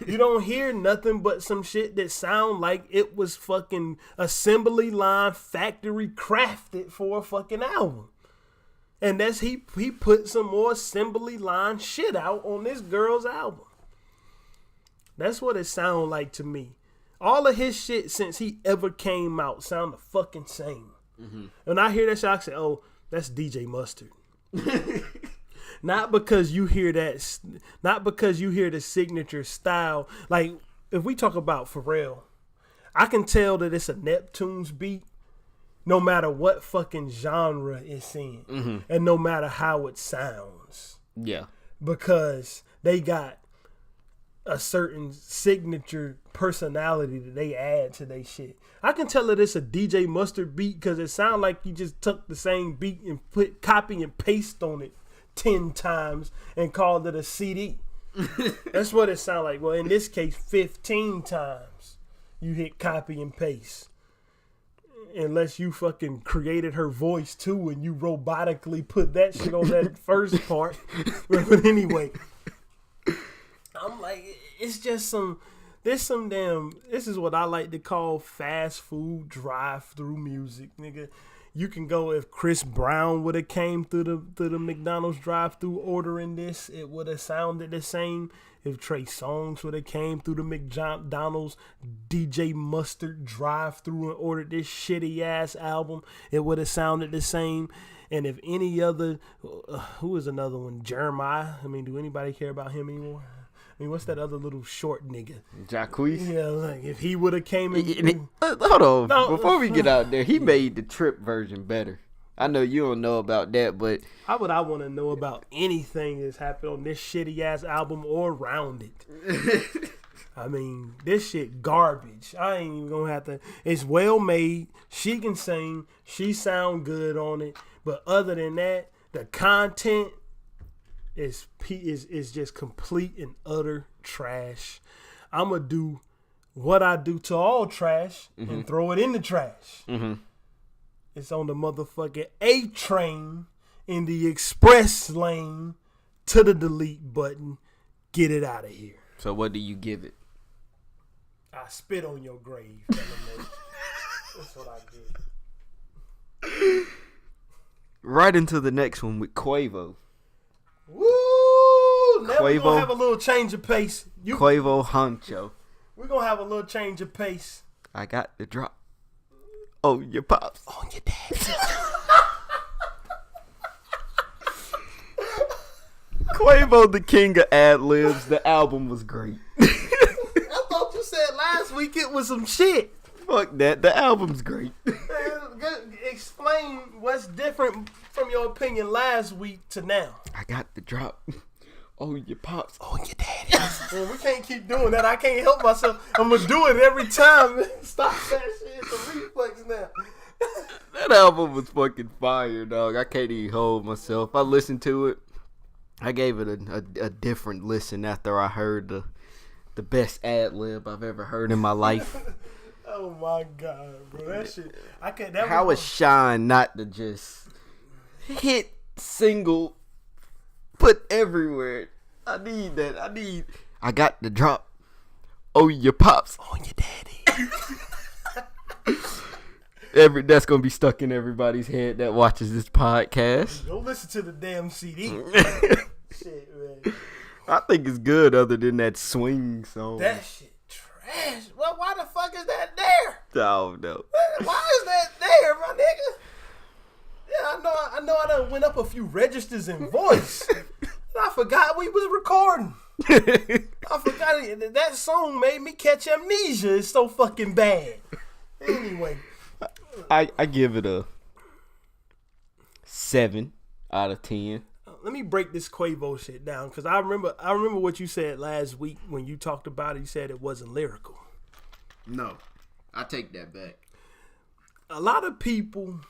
You don't hear nothing but some shit that sound like it was fucking assembly line factory crafted for a fucking album. And that's he put some more assembly line shit out on this girl's album. That's what it sound like to me. All of his shit since he ever came out sound the fucking same. Mm-hmm. When I hear that shit, I say, oh, that's DJ Mustard. Not because you hear that, not because you hear the signature style. Like, if we talk about Pharrell, I can tell that it's a Neptune's beat no matter what fucking genre it's in. Mm-hmm. And no matter how it sounds. Yeah. Because they got a certain signature personality that they add to their shit. I can tell that it's a DJ Mustard beat because it sounds like you just took the same beat and put copy and paste on it 10 times and called it a CD. That's what it sounds like. Well, in this case, 15 times you hit copy and paste. Unless you fucking created her voice too and you robotically put that shit on that first part. But anyway, I'm like, it's just this is what I like to call fast food drive-through music, nigga. You can go, if Chris Brown would have came through the McDonald's drive-thru ordering this, it would have sounded the same. If Trey Songz would have came through the McDonald's DJ Mustard drive-thru and ordered this shitty-ass album, it would have sounded the same. And if any other, who is another one? Jeremiah. I mean, do anybody care about him anymore? I mean, what's that other little short nigga? Jacquees? Yeah, like if he would have came in. Hold on. No, before we get out there, he made the Trip version better. I know you don't know about that, but how would I want to know about anything that's happened on this shitty ass album or around it? I mean, this shit garbage. I ain't even gonna have to. It's well made. She can sing. She sound good on it. But other than that, the content is just complete and utter trash. I'm gonna do what I do to all trash and throw it in the trash. Mm-hmm. It's on the motherfucking A train in the express lane to the delete button. Get it out of here. So what do you give it? I spit on your grave. That's what I did. Right into the next one with Quavo. Woo! Now Quavo, we're gonna have a little change of pace. Quavo Huncho. We're gonna have a little change of pace. I got the drop. Oh, your pops. On your dad. Quavo, the king of ad-libs. The album was great. I thought you said last week it was some shit. Fuck that. The album's great. Explain what's different from your opinion last week to now. I got the drop. Oh, your pops. Oh, your daddy. Man, we can't keep doing that. I can't help myself. I'm going to do it every time. Stop that shit. It's a reflex now. That album was fucking fire, dog. I can't even hold myself. I listened to it. I gave it a different listen after I heard the best ad-lib I've ever heard in my life. Oh, my God, bro. That shit. How is Shine not to just hit single, put everywhere? I need that. I got the drop. Oh, your pops. On your daddy. That's gonna be stuck in everybody's head that watches this podcast. Don't listen to the damn CD. Shit, man. I think it's good other than that swing song. That shit trash. Well, why the fuck is that there? Oh, no. Why is that there, my nigga? Yeah, I know I done went up a few registers in voice. I forgot we was recording. I forgot it. That song made me catch amnesia. It's so fucking bad. Anyway. I give it a 7 out of 10. Let me break this Quavo shit down, because I remember what you said last week when you talked about it. You said it wasn't lyrical. No, I take that back. A lot of people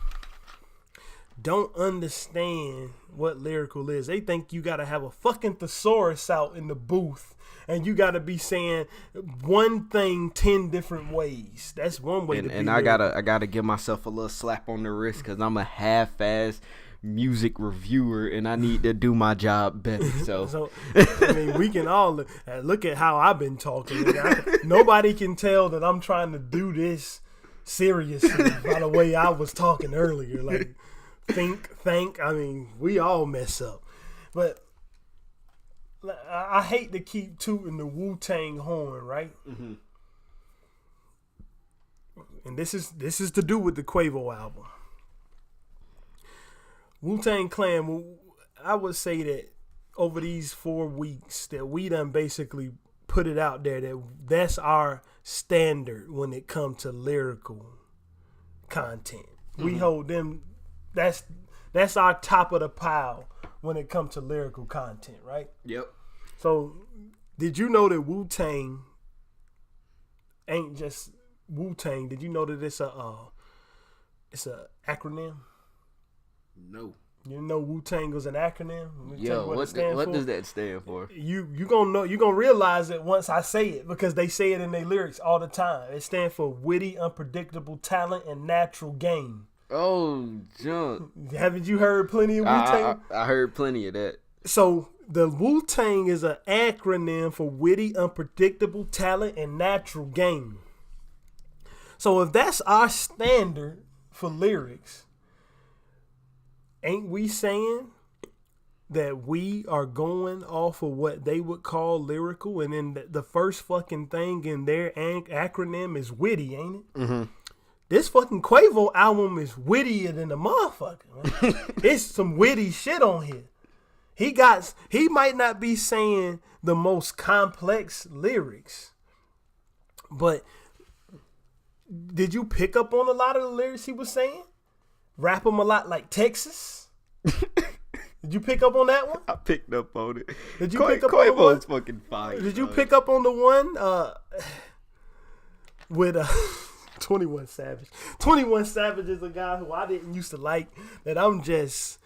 don't understand what lyrical is. They think you gotta have a fucking thesaurus out in the booth and you gotta be saying one thing 10 different ways. That's one way to be. And I gotta give myself a little slap on the wrist because I'm a half-ass music reviewer and I need to do my job better. So I mean, we can all look at how I've been talking. Nobody can tell that I'm trying to do this seriously by the way I was talking earlier. Like, think. I mean, we all mess up. But I hate to keep tooting the Wu-Tang horn, right? Mm-hmm. And this is to do with the Quavo album. Wu-Tang Clan, I would say that over these 4 weeks that we done basically put it out there that that's our standard when it comes to lyrical content. Mm-hmm. We hold them, that's our top of the pile when it comes to lyrical content, right? Yep. So, did you know that Wu-Tang ain't just Wu-Tang? Did you know that it's a acronym? No. You know Wu-Tang was an acronym? Yo, what does that stand for? You gonna realize it once I say it, because they say it in their lyrics all the time. It stands for witty, unpredictable talent and natural game. Oh, junk. Haven't you heard plenty of Wu-Tang? I heard plenty of that. So the Wu-Tang is an acronym for witty, unpredictable talent and natural game. So if that's our standard for lyrics, ain't we saying that we are going off of what they would call lyrical, and then the first fucking thing in their acronym is witty, ain't it? Mm-hmm. This fucking Quavo album is wittier than the motherfucker, man. It's some witty shit on here. He might not be saying the most complex lyrics, but did you pick up on a lot of the lyrics he was saying? Rap them a lot like Texas. Did you pick up on that one? I picked up on it. Did you pick up on the one? Quavo's fucking fire. Did you pick up on the one with 21 Savage? 21 Savage is a guy who I didn't used to like, that I'm just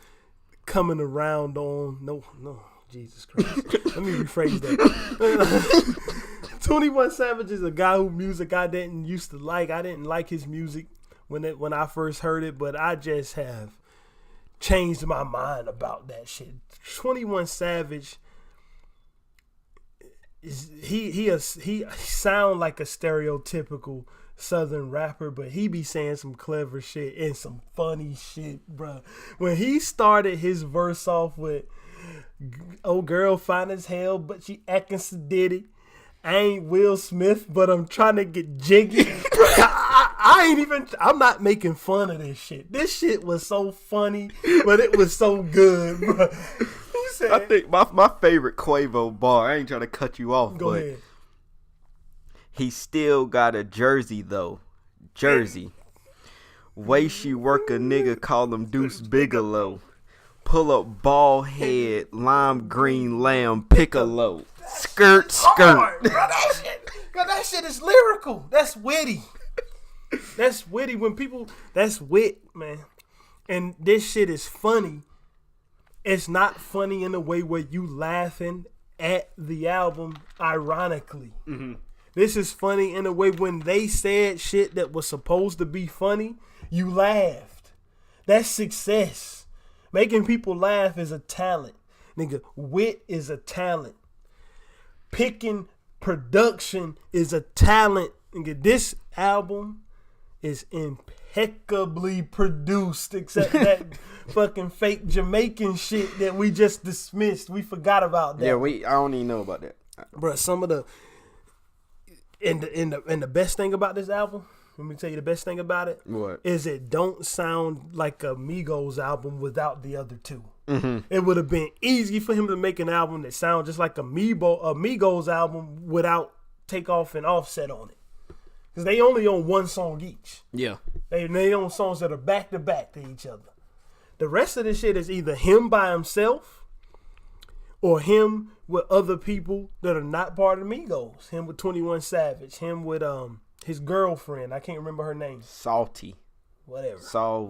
coming around on. No, Jesus Christ. Let me rephrase that. 21 Savage is a guy whose music I didn't used to like. I didn't like his music when I first heard it, but I just have changed my mind about that shit. 21 Savage he sound like a stereotypical Southern rapper, but he be saying some clever shit and some funny shit, bro. When he started his verse off with "Oh girl fine as hell, but she acting sedity," I ain't Will Smith, but I'm trying to get jiggy. I'm not making fun of this shit. This shit was so funny, but it was so good, bro. I think my favorite Quavo bar, I ain't trying to cut you off, Go ahead. He still got a jersey, though. Jersey. Way she work a nigga, call him Deuce Bigelow. Pull up bald head, lime green lamb, piccolo. Skirt, skirt. That shit is lyrical. That's witty. That's witty when people, that's wit, man. And this shit is funny. It's not funny in a way where you laughing at the album ironically. Mm-hmm. This is funny in a way when they said shit that was supposed to be funny, you laughed. That's success. Making people laugh is a talent. Nigga, wit is a talent. Picking production is a talent. Nigga, this album is impeccably produced, except that fucking fake Jamaican shit that we just dismissed. We forgot about that. Yeah, I don't even know about that. Bruh, some of the and the best thing about this album, let me tell you the best thing about it. What? Is it don't sound like a Migos album without the other two. Mm-hmm. It would have been easy for him to make an album that sounds just like a Migos album without Takeoff and Offset on it. Because they only own one song each. Yeah. They own songs that are back to back to each other. The rest of this shit is either him by himself or him with other people that are not part of Migos. Him with 21 Savage. Him with his girlfriend. I can't remember her name. Salty. Whatever.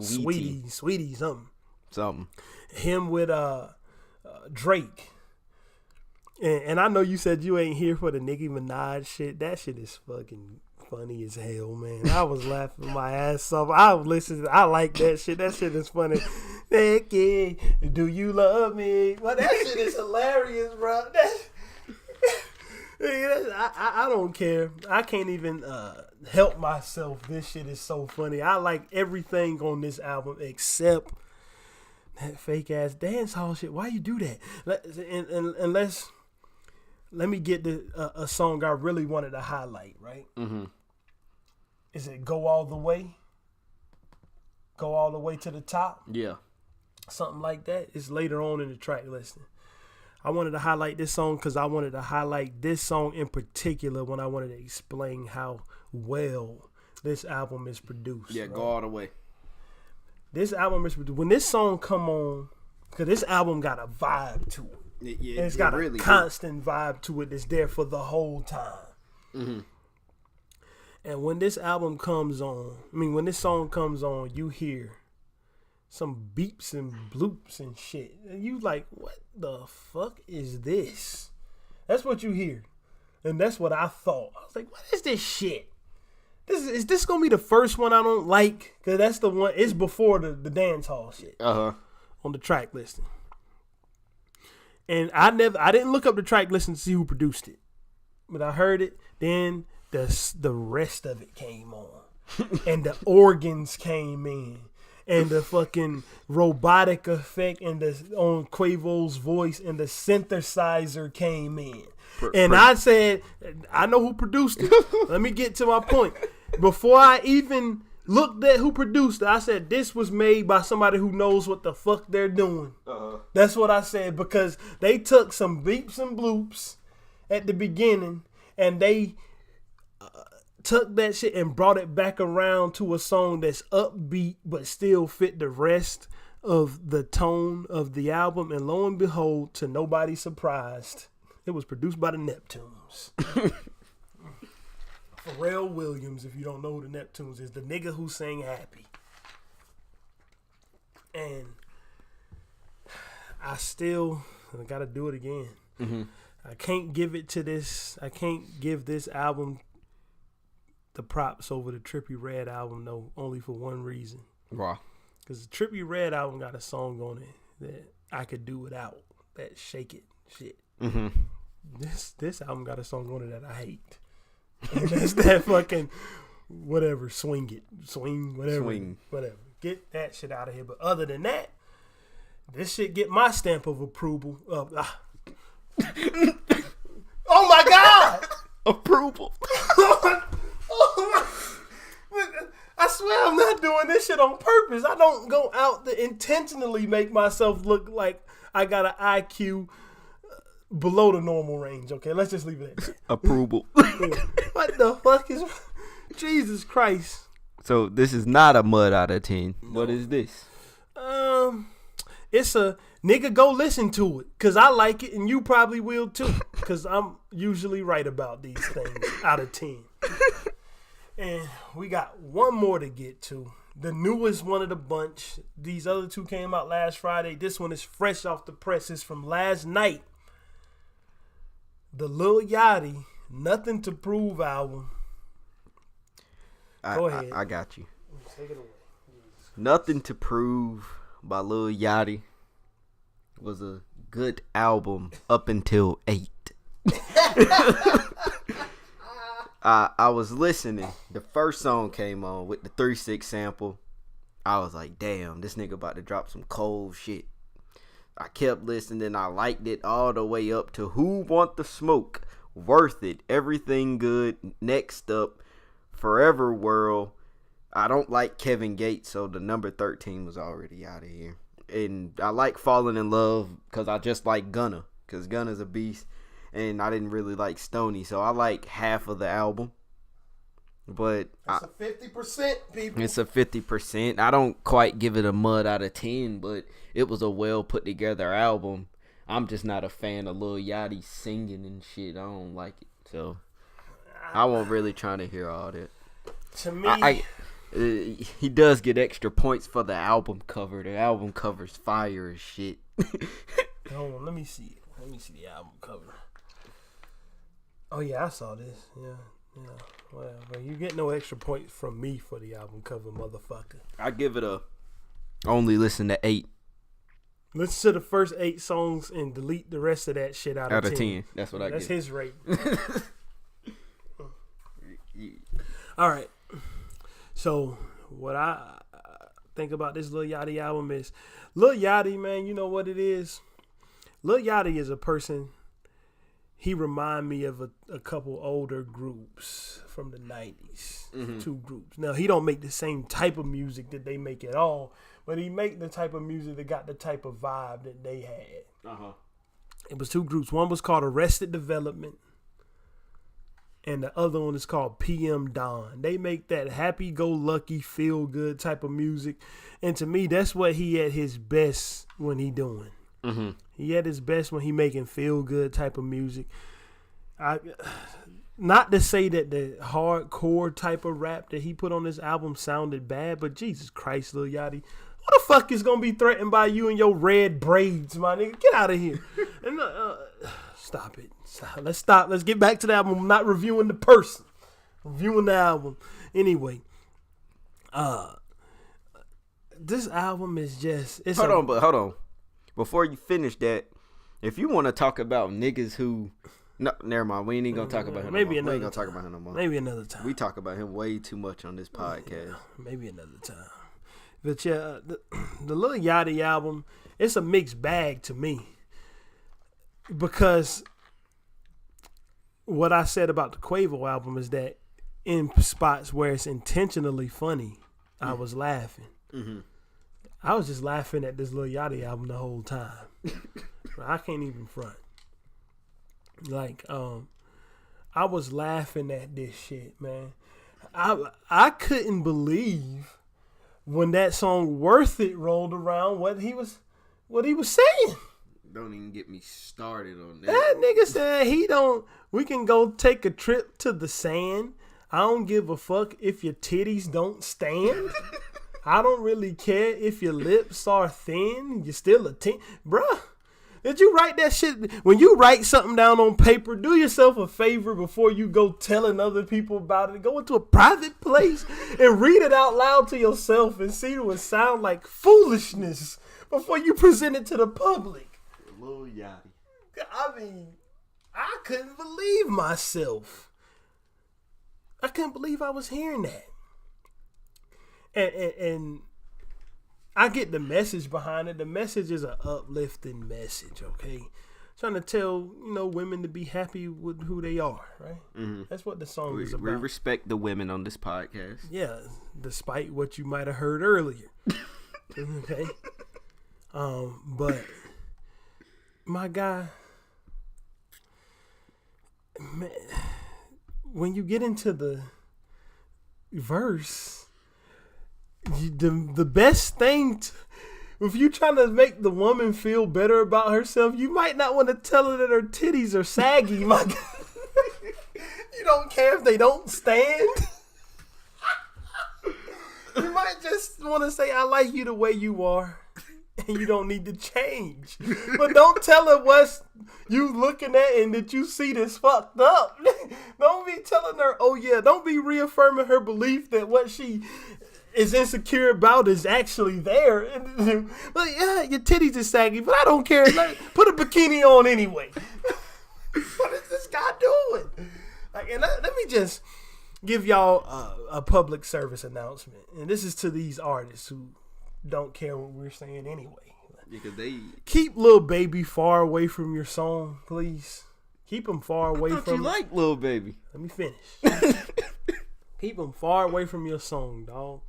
Sweetie, something. Him with Drake. And I know you said you ain't here for the Nicki Minaj shit. That shit is fucking funny as hell, man. I was laughing my ass off. I like that shit. That shit is funny. Nicki, do you love me? Well, that shit is hilarious, bro. I don't care. I can't even help myself. This shit is so funny. I like everything on this album except that fake ass dance hall shit. Why you do that? Let me get a song I really wanted to highlight, right? Mm-hmm. Is it Go All the Way? Go All the Way to the Top? Yeah. Something like that. It's later on in the track listing. I wanted to highlight this song because I wanted to highlight this song in particular when I wanted to explain how well this album is produced. Yeah, right? Go All the Way. This album is produced. When this song come on, because this album got a vibe to it. It's got a constant vibe to it that's there for the whole time. Mm-hmm. And when this album comes on, when this song comes on, you hear some beeps and bloops and shit. And you like, what the fuck is this? That's what you hear. And that's what I thought. I was like, what is this shit? Is this going to be the first one I don't like? Because that's the one, it's before the dance hall shit. Uh-huh. On the track listing. And I didn't look up the track listing to see who produced it. But I heard it. Then the rest of it came on. And the organs came in. And the fucking robotic effect and on Quavo's voice and the synthesizer came in. I said, I know who produced it. Let me get to my point. Before I even looked at who produced it, I said this was made by somebody who knows what the fuck they're doing. Uh-huh. That's what I said, because they took some beeps and bloops at the beginning and they took that shit and brought it back around to a song that's upbeat but still fit the rest of the tone of the album. And lo and behold, to nobody's surprise, it was produced by the Neptunes. Pharrell Williams, if you don't know who the Neptunes is, the nigga who sang Happy. And I gotta do it again. Mm-hmm. I can't give this album the props over the Trippie Redd album, though, only for one reason. Wow. Because the Trippie Redd album got a song on it that I could do without, that Shake It shit. Mm-hmm. This album got a song on it that I hate. And that's that fucking whatever, whatever. Get that shit out of here. But other than that, this shit get my stamp of approval. Oh my God! Approval. I swear I'm not doing this shit on purpose. I don't go out to intentionally make myself look like I got an IQ below the normal range. Okay, let's just leave it at that. Approval. What the fuck is... Jesus Christ. So this is not a mud out of 10. No. What is this? It's a nigga go listen to it. Cause I like it and you probably will too. Cause I'm usually right about these things out of 10. And we got one more to get to. The newest one of the bunch. These other two came out last Friday. This one is fresh off the presses from last night. The Lil Yachty Nothing to Prove album. Go ahead. I got you. Take it away. Nothing to Prove by Lil Yachty was a good album up until 8. I was listening. The first song came on with the 3-6 sample. I was like, damn, this nigga about to drop some cold shit. I kept listening. I liked it all the way up to Who Want the Smoke? Worth It. Everything Good. Next Up. Forever World. I don't like Kevin Gates, so the number 13 was already out of here. And I like Falling in Love because I just like Gunna, because Gunna's a beast. And I didn't really like Stoney, so I like half of the album. But it's a 50%, people. It's a 50%. I don't quite give it a mud out of 10, but it was a well put together album. I'm just not a fan of Lil Yachty singing and shit. I don't like it, so I wasn't really trying to hear all that. To me, he does get extra points for the album cover. The album cover's fire as shit. Hold on, let me see. Let me see the album cover. Oh yeah, I saw this. Yeah. Whatever. You get no extra points from me for the album cover, motherfucker. I give it a only listen to 8. Listen to the first 8 songs and delete the rest of that shit out of 10. That's what I get. That's his rate. All right. So what I think about this Lil Yachty album is Lil Yachty, man, you know what it is? Lil Yachty is a person. He remind me of a couple older groups from the 90s. Mm-hmm. 2 groups. Now, he don't make the same type of music that they make at all, but he make the type of music that got the type of vibe that they had. Uh-huh. It was 2 groups. One was called Arrested Development, and the other one is called PM Dawn. They make that happy-go-lucky, feel-good type of music, and to me, that's what he at his best when he doing. Mm-hmm. He at his best when he making feel good type of music. Not to say that the hardcore type of rap that he put on this album sounded bad, but Jesus Christ, Lil Yachty, who the fuck is gonna be threatened by you and your red braids, my nigga? Get out of here! And stop it. Let's stop. Let's get back to the album. I'm not reviewing the person. Reviewing the album. Anyway, this album is just. Hold on. Before you finish that, if you want to talk about niggas who, no, never mind. We ain't even gonna talk about him. Maybe no more. another. We ain't gonna talk about him no more. Maybe another time. We talk about him way too much on this podcast. Maybe another time. But yeah, the Lil Yachty album, it's a mixed bag to me, because what I said about the Quavo album is that in spots where it's intentionally funny, I was laughing. Mm-hmm. I was just laughing at this Lil Yachty album the whole time. I can't even front. Like, I was laughing at this shit, man. I couldn't believe when that song "Worth It" rolled around what he was saying. Don't even get me started on that. That nigga said we can go take a trip to the sand. I don't give a fuck if your titties don't stand. I don't really care if your lips are thin. You're still a 10. Bruh, did you write that shit? When you write something down on paper, do yourself a favor before you go telling other people about it. Go into a private place and read it out loud to yourself and see what it sound like foolishness before you present it to the public. Lil Yachty. I mean, I couldn't believe myself. I couldn't believe I was hearing that. And I get the message behind it. The message is an uplifting message, okay? trying to tell women to be happy with who they are, right? Mm-hmm. That's what the song is about. We respect the women on this podcast. Yeah, despite what you might have heard earlier. Okay. But my guy, man, when you get into the verse, the best thing, if you're trying to make the woman feel better about herself, you might not want to tell her that her titties are saggy, my guy. You don't care if they don't stand. You might just want to say, I like you the way you are, and you don't need to change. But don't tell her what you looking at and that you see this fucked up. Don't be telling her, oh yeah, don't be reaffirming her belief that what she is insecure about is actually there. But yeah, your titties is saggy, but I don't care. Put a bikini on anyway. What is this guy doing? And let me just give y'all a public service announcement, and this is to these artists who don't care what we're saying anyway. Because keep Lil Baby far away from your song, please. Keep him far away from. You like Lil Baby? Let me finish. Keep him far away from your song, dog,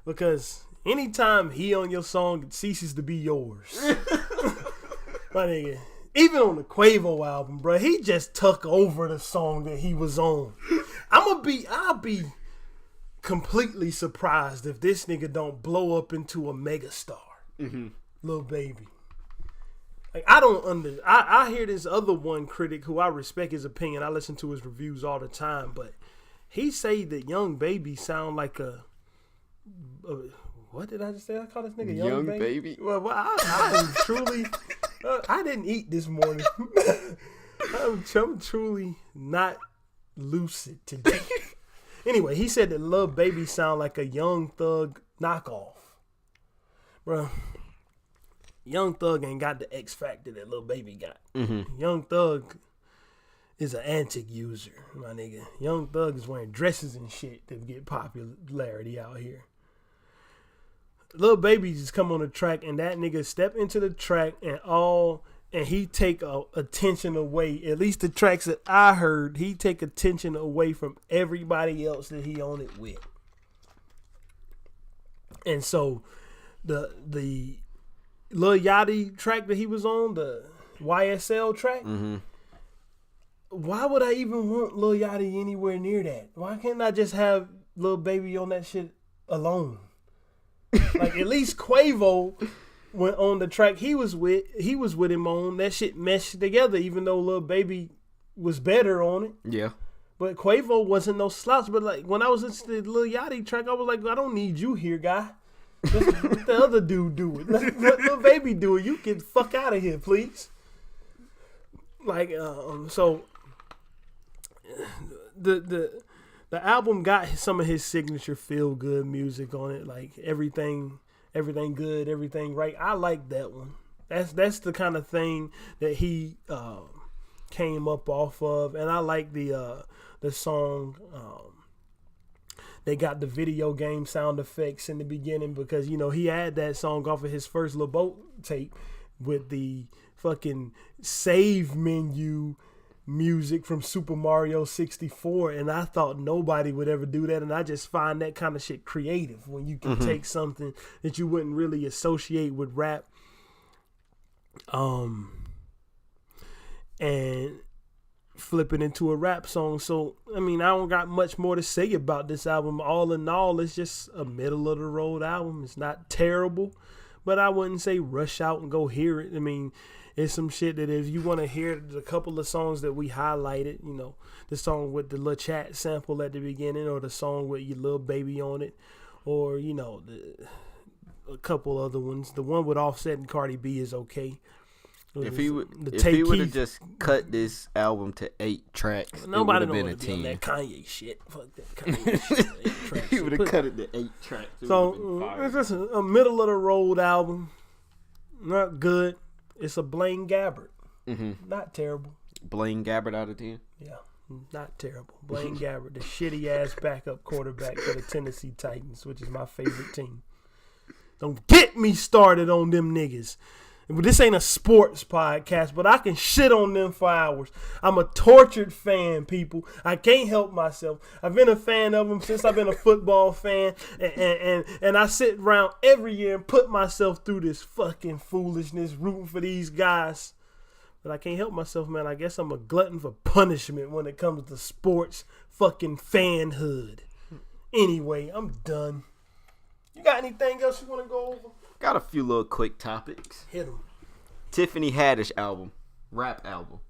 because anytime he on your song, it ceases to be yours. My nigga. Even on the Quavo album, bro, he just took over the song that he was on. I'll be completely surprised if this nigga don't blow up into a megastar. Mm-hmm. Lil Baby. Like, I hear this other one critic who I respect his opinion. I listen to his reviews all the time, but he say that Young Baby sound like a what did I just say? I call this nigga Young Baby? Well, I am truly... I didn't eat this morning. I'm truly not lucid today. Anyway, he said that Lil Baby sound like a Young Thug knockoff. Bro, Young Thug ain't got the X factor that Lil Baby got. Mm-hmm. Young Thug is an antic user, my nigga. Young Thug is wearing dresses and shit to get popularity out here. Lil Baby just come on the track and that nigga step into the track and he take attention away. At least the tracks that I heard, he take attention away from everybody else that he on it with. And so the Lil Yachty track that he was on, the YSL track, mm-hmm. Why would I even want Lil Yachty anywhere near that? Why can't I just have Lil Baby on that shit alone? Like, at least Quavo went on the track he was with him on. That shit meshed together, even though Lil Baby was better on it. Yeah. But Quavo wasn't no slouch. But like when I was listening to the Lil Yachty track, I was like, I don't need you here, guy. Let the other dude do it. Let Lil Baby do it. You get the fuck out of here, please. Like, so the album got some of his signature feel good music on it, like everything good, everything right. I like that one. That's the kind of thing that he came up off of, and I like the song. They got the video game sound effects in the beginning because he had that song off of his first Lil Boat tape with the fucking save menu music from Super Mario 64, and I thought nobody would ever do that, and I just find that kind of shit creative when you can take something that you wouldn't really associate with rap and flip it into a rap song. So I mean, I don't got much more to say about this album. All in all, it's just a middle of the road album. It's not terrible, but I wouldn't say rush out and go hear it. I mean, it's some shit that if you want to hear the couple of songs that we highlighted, the song with the Lil Chat sample at the beginning, or the song with your Lil Baby on it, or a couple other ones. The one with Offset and Cardi B is okay. If he would have just cut this album to 8 tracks, nobody it would have been been a 10. That Kanye shit. Fuck that Kanye shit. He would have cut it to 8 tracks. So it's just a middle of the road album. Not good. It's a Blaine Gabbert. Mm-hmm. Not terrible. Blaine Gabbert out of 10? Yeah, not terrible. Blaine Gabbert, the shitty ass backup quarterback for the Tennessee Titans, which is my favorite team. Don't get me started on them niggas. This ain't a sports podcast, but I can shit on them for hours. I'm a tortured fan, people. I can't help myself. I've been a fan of them since I've been a football fan, and I sit around every year and put myself through this fucking foolishness, rooting for these guys. But I can't help myself, man. I guess I'm a glutton for punishment when it comes to sports fucking fanhood. Anyway, I'm done. You got anything else you want to go over? Got a few little quick topics. Hit them. Tiffany Haddish rap album.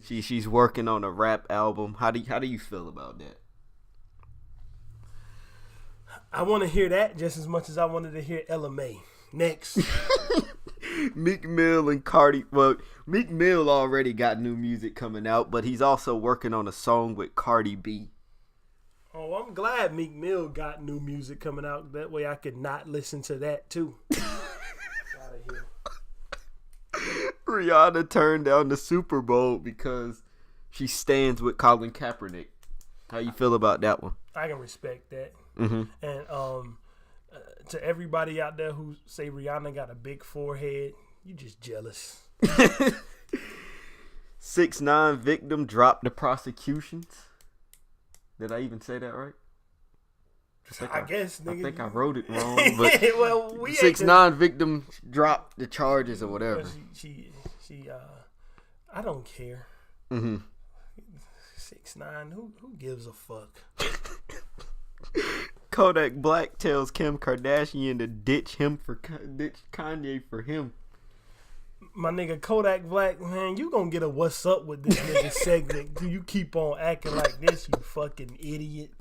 She's working on a rap album. How do you feel about that? I want to hear that just as much as I wanted to hear LMA. Next. Meek Mill and Cardi. Well, Meek Mill already got new music coming out, but he's also working on a song with Cardi B. Oh, I'm glad Meek Mill got new music coming out. That way I could not listen to that too. Out of here. Rihanna turned down the Super Bowl because she stands with Colin Kaepernick. How you feel about that one? I can respect that. Mm-hmm. And to everybody out there who say Rihanna got a big forehead, you just jealous. 6ix9ine victim dropped the prosecutions. Did I even say that right? I guess, nigga. I think I wrote it wrong, but well, 6ix9ine victim dropped the charges or whatever. She I don't care. Mm-hmm. 6ix9ine, who gives a fuck? Kodak Black tells Kim Kardashian to ditch Kanye for him. My nigga Kodak Black, man, you gonna get a what's up with this nigga segment. Do you keep on acting like this, you fucking idiot?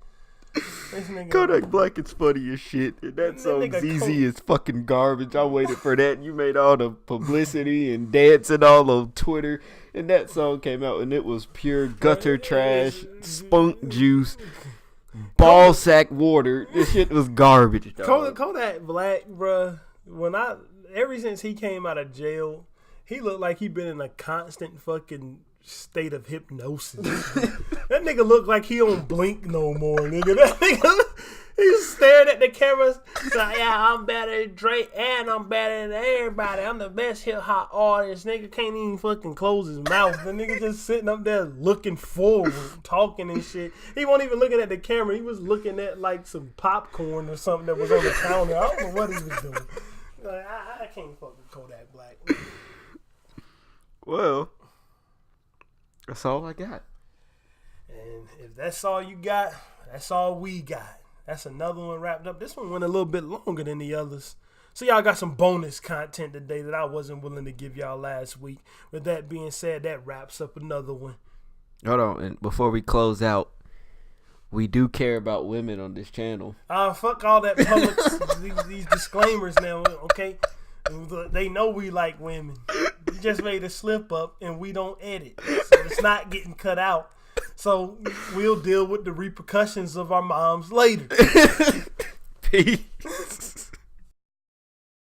Kodak Black is funny as shit. And that song ZZ is fucking garbage. I waited for that. You made all the publicity and dancing all on Twitter. And that song came out and it was pure gutter trash, spunk juice, ball sack water. This shit was garbage. Kodak Black, bruh, ever since he came out of jail, he looked like he been in a constant fucking state of hypnosis. That nigga look like he don't blink no more, nigga. That nigga, he's staring at the cameras. Like, yeah, I'm better than Drake and I'm better than everybody. I'm the best hip hop artist. Nigga can't even fucking close his mouth. The nigga just sitting up there looking forward, talking and shit. He wasn't even looking at the camera. He was looking at like some popcorn or something that was on the counter. I don't know what he was doing. Like, I can't fuck with Kodak Black. Well, that's all I got. And if that's all you got, that's all we got. That's another one wrapped up. This one went a little bit longer than the others. So y'all got some bonus content today that I wasn't willing to give y'all last week. With that being said, that wraps up another one. Hold on, and before we close out, we do care about women on this channel. Fuck all that public, these disclaimers now, okay? They know we like women. We just made a slip up and we don't edit. So it's not getting cut out. So we'll deal with the repercussions of our moms later. Peace.